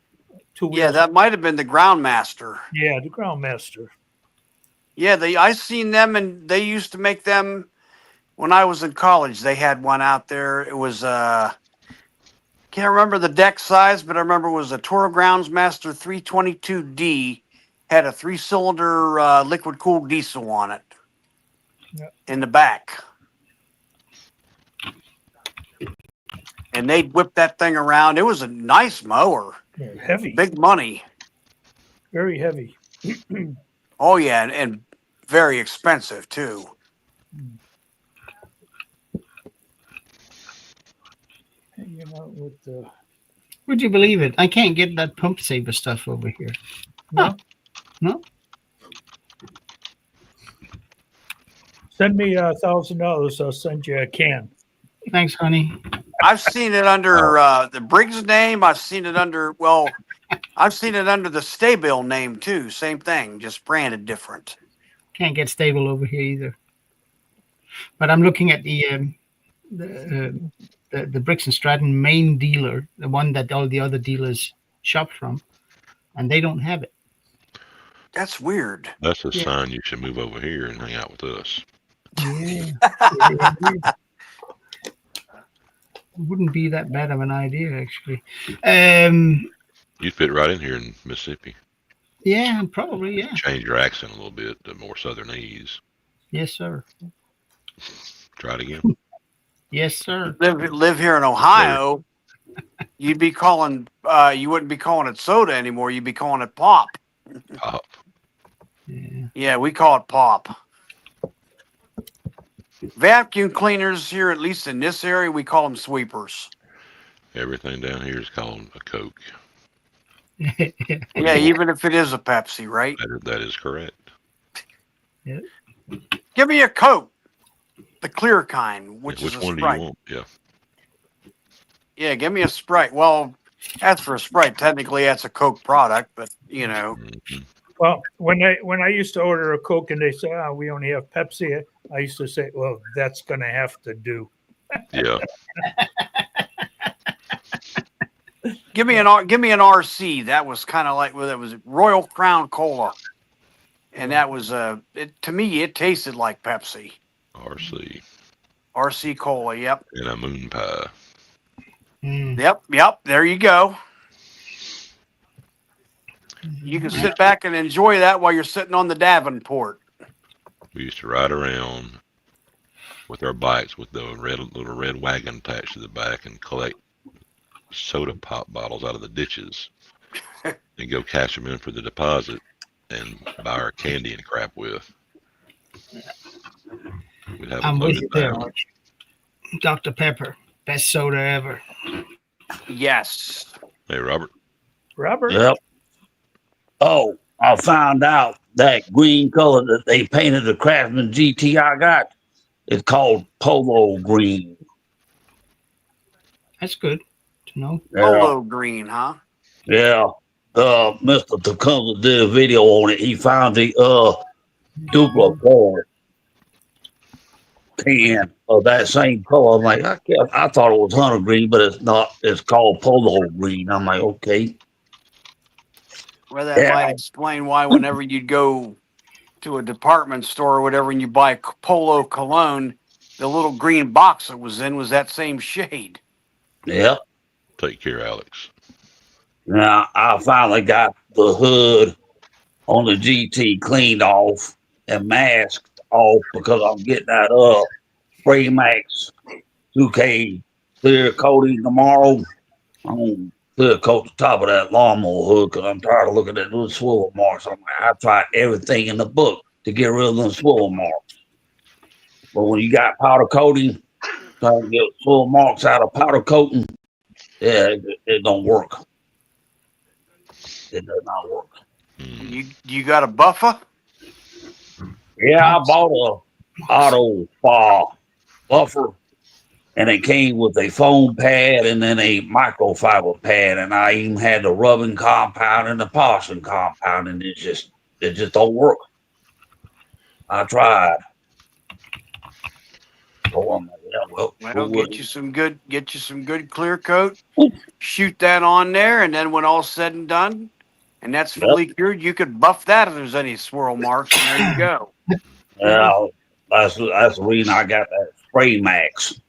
2 wheels. Yeah, that might have been the Groundmaster. Yeah, the Groundmaster. Yeah, I seen them, and they used to make them when I was in college. They had one out there. It was can't remember the deck size, but I remember it was a Toro Groundsmaster 322D. Had a 3-cylinder liquid cooled diesel on it. Yep. In the back. And they'd whip that thing around. It was a nice mower. Yeah, heavy. Big money. Very heavy. Oh, yeah, and very expensive, too. Hanging out with the. Would you believe it? I can't get that pump saver stuff over here. No. No? Send me $1,000. I'll send you a can. Thanks, honey. I've seen it under the Briggs name. I've seen it under the Staybill name too. Same thing, just branded different. Can't get stable over here either. But I'm looking at the Briggs and Stratton main dealer, the one that all the other dealers shop from, and they don't have it. That's weird. That's a Yeah. sign you should move over here and hang out with us. Yeah. Wouldn't be that bad of an idea, actually. You'd fit right in here in Mississippi. Yeah, probably, yeah. Change your accent a little bit to more Southernese. Yes, sir. Try it again. Yes, sir. Live here in Ohio, you'd be calling you wouldn't be calling it soda anymore. You'd be calling it pop. Pop. Yeah. Yeah, we call it pop. Vacuum cleaners here, at least in this area, we call them sweepers. Everything down here is called a Coke. Yeah, even if it is a Pepsi, right? That is correct. Give me a Coke, the clear kind, which Which is a one do Sprite. you want? Yeah. Yeah, give me a Sprite. Well, as for a Sprite, technically that's a Coke product, but you know, Mhm. Well, when I used to order a Coke and they say, "Oh, we only have Pepsi," I used to say, "Well, that's going to have to do." Yeah. give me an RC. That was kind of like that was Royal Crown Cola, and that was to me it tasted like Pepsi. RC RC Cola. Yep. and a moon pie. Mm. Yep. There you go. You can sit back and enjoy that while you're sitting on the Davenport. We used to ride around with our bikes with the little red wagon attached to the back and collect soda pop bottles out of the ditches and go cash them in for the deposit and buy our candy and crap with. We'd have I'm a with loaded you there, barrel. Arch. Dr. Pepper, best soda ever. Yes. Hey, Robert. Robert, Yep. Oh, I found out that green color that they painted the Craftsman GT I got is called polo green. That's good to know. Polo green, huh? Yeah. Mr. Tecumseh did a video on it. He found the duplicate can of that same color. I'm like, I thought it was hunter green, but it's not. It's called polo green. I'm like, okay. Well, that might explain why whenever you'd go to a department store or whatever and you buy Polo cologne, the little green box it was in was that same shade. Yeah. Take care, Alex. Now I finally got the hood on the GT cleaned off and masked off because I'm getting that Spray Max 2K clear coating tomorrow. I'm gonna clear coat the top of that lawnmower hood because I'm tired of looking at those swivel marks. I tried everything in the book to get rid of those swivel marks. But when you got powder coating, trying to get swivel marks out of powder coating, yeah, it don't work. It does not work. You got a buffer? Yeah, I bought a auto spa buffer, and it came with a foam pad and then a microfiber pad, and I even had the rubbing compound and the polishing compound, and it just don't work. I tried. So I'm like, yeah, Well, get you some good clear coat. Shoot that on there, and then when all's said and done, and that's fully cured, you could buff that if there's any swirl marks. And there you go. Yeah, that's the reason I got that Spray Max.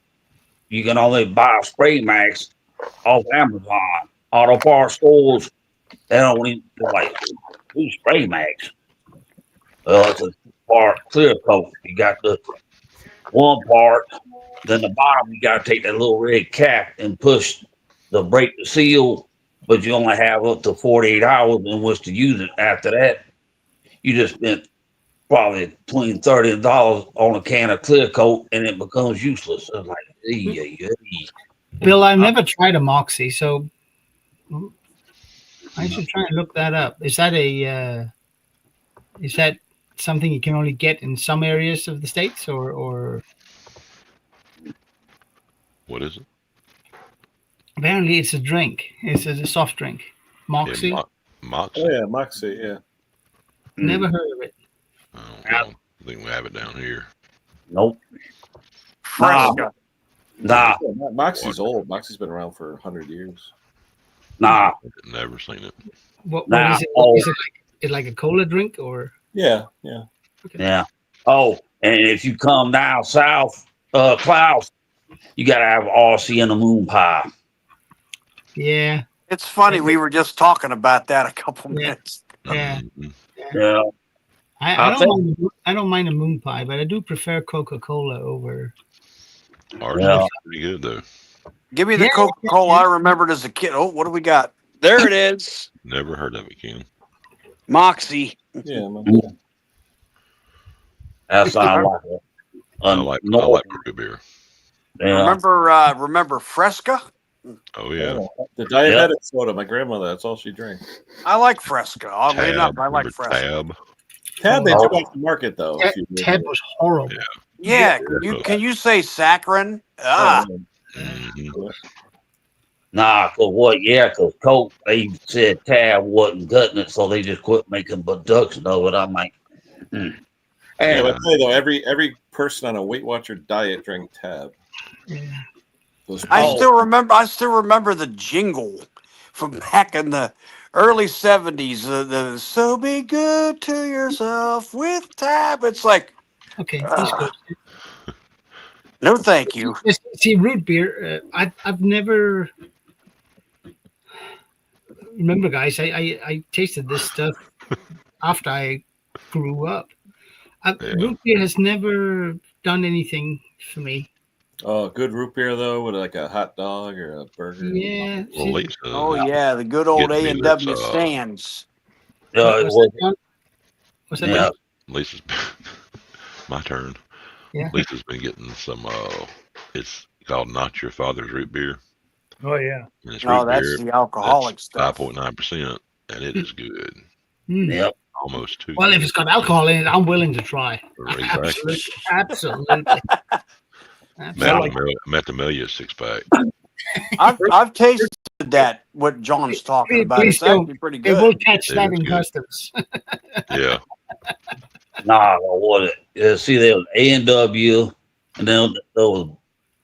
You can only buy Spray Max off Amazon. Auto parts stores, they don't even like do Spray Max. Well, it's a part clear coat. You got the one part, then the bottom you got to take that little red cap and push the break the seal, but you only have up to 48 hours in which to use it. After that, you just spent probably between $30 and $40 on a can of clear coat, and it becomes useless. It's like, Bill, I've never tried a Moxie, so I should try and look that up. Is that something you can only get in some areas of the States, or What is it? apparently it's a drink? It's a soft drink. Moxie. Yeah, Moxie. Oh yeah, Moxie. Yeah. Never heard of it. I think we have it down here. Nope. Fresca. Nah, Yeah, Moxie's old. Moxie's been around for 100 years. nah. Never seen it. What Nah, is it? Is it like a cola drink or? Yeah, yeah. Yeah. Oh, and if you come down south, Klaus, you gotta have RC and the moon pie. Yeah, It's funny. We were just talking about that a couple minutes. yeah. Mhm. Yeah. I don't mind a moon pie, but I do prefer Coca-Cola over. Ours Yeah. is pretty good though. Give me the Yeah, Coca-Cola I remembered as a kid. Oh, what do we got? There it is. Never heard of it, Ken. Moxie. Yeah, man. That sounds like it. I like root beer. Yeah. Remember Fresca? Oh yeah. The diabetic soda. My grandmother. That's all she drank. I like Fresca. Oddly enough, I like Remember Fresca. Tab. Tab they Oh. took off the market though. a few years Ted ago. was horrible. Yeah, can you say saccharin? Ah, Mhm. Nah, cause what? Yeah, cause Coke, they said Tab wasn't cutting it, so they just quit making production of it. I'm like, Yeah, but I tell you though, every person on a Weight Watcher diet drank Tab. Yeah. Those I still remember the jingle from back in the early '70s. The "So be good to yourself with Tab." It's like, Okay, that's good. no, thank you. See, root beer. I've never. Remember, guys, I tasted this stuff after I grew up. Yeah. Root beer has never done anything for me. Oh, good root beer though, with like a hot dog or a burger. Yeah. Well, see, Lisa, Oh yeah, the good old Get me A&W this, stands. it what's was, that, John? What's that? yeah. John? Lisa's my turn. Yeah. Lisa's been getting some. It's called Not Your Father's Root Beer. Oh yeah. And it's Oh, root that's beer. the alcoholic stuff. 5.9%, and it is good. Mm. Yep. Almost too. Well, if good. it's got alcohol in it, I'm willing to try. Exactly. Absolutely. Metamelia 6-pack. I've tasted that. What John's talking about. Please It's actually pretty They will good. catch It that is in good. customs. Yeah. Nah, what? See, there was A&W, and then there was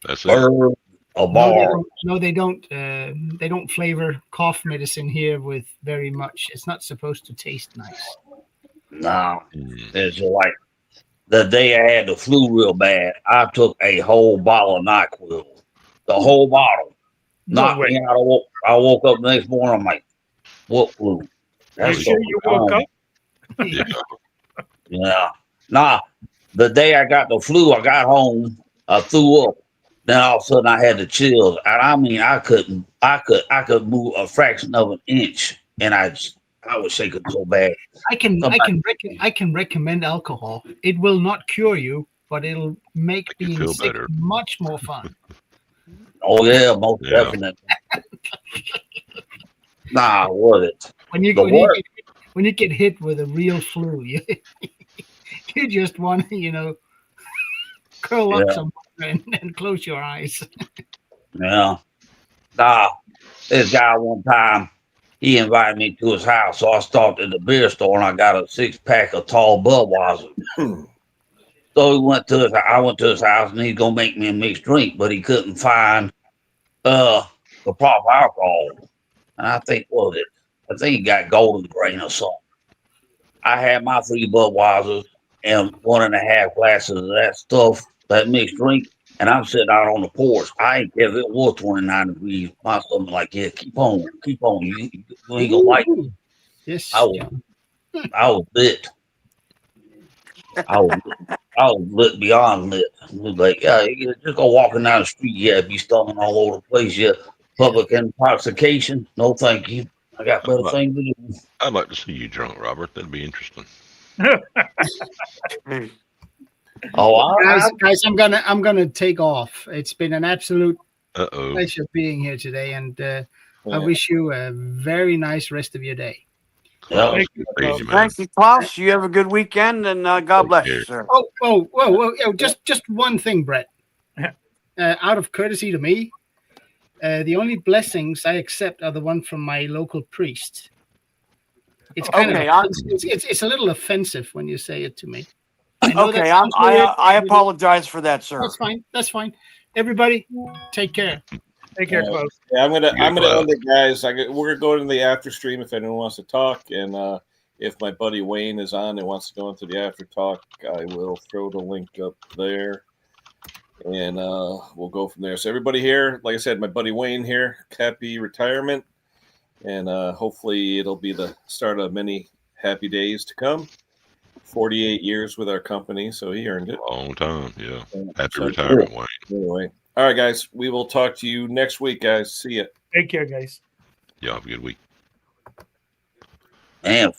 That's it. Bird, a bar. No, they don't. They don't flavor cough medicine here with very much. It's not supposed to taste nice. Nah, Mm. it's just like the day I had the flu real bad, I took a whole bottle of NyQuil. The whole bottle. Knocked me out. I woke up the next morning. I'm like, what flu? You sure you woke up? Yeah. Yeah. Nah, the day I got the flu, I got home, I threw up. Then all of a sudden I had the chills. And I mean, I could move a fraction of an inch, and I was shaking so bad. I can recommend alcohol. It will not cure you, but it'll make you being feel sick better. much more fun. Oh yeah, most Yeah. definitely. Nah, was it? When you The worst. when you get hit with a real flu, you just want to curl up Yeah. somewhere and close your eyes. Yeah. Nah, this guy one time, he invited me to his house. So I stopped at the beer store and I got a 6-pack of tall Budweiser. So I went to his house and he's gonna make me a mixed drink, but he couldn't find the proper alcohol. And I think he got Golden Grain or something. I had my 3 Budweisers and 1.5 glasses of that stuff, that mixed drink, and I'm sitting out on the porch. I ain't care if it was 29 degrees. My stomach like, yeah, keep on. You ain't gonna like it. Yes. I was lit. I was lit beyond lit. It was like, yeah, you just go walking down the street, yeah, be stumbling all over the place, yeah. Public intoxication, no thank you. I got better things to do. I'd like to see you drunk, Robert. That'd be interesting. Oh, guys, I'm gonna take off. It's been an absolute Uh-oh. pleasure being here today, and I Yeah. wish you a very nice rest of your day. Yeah. Thank you, Crazy, Klaus. man. Thank you, Klaus. You have a good weekend, and God bless you, care. sir. Oh, just one thing, Brett. Out of courtesy to me, the only blessings I accept are the one from my local priest. It's kind Okay, of it's a little offensive when you say it to me. I know Okay, that sounds weird. I apologize for that, sir. That's fine. That's fine. Everybody, take care. Take care, Yeah. Klaus. Yeah, I'm gonna Klaus. end it, guys. We're going to the after stream if anyone wants to talk, and if my buddy Wayne is on and wants to go into the after talk, I will throw the link up there, and we'll go from there. So everybody here, like I said, my buddy Wayne here, happy retirement, and hopefully it'll be the start of many happy days to come. 48 years with our company, so he earned it. Long time, yeah. Happy So, retirement, Wayne. Anyway, all right, guys, we will talk to you next week, guys. See ya. Take care, guys. Y'all have a good week. Man,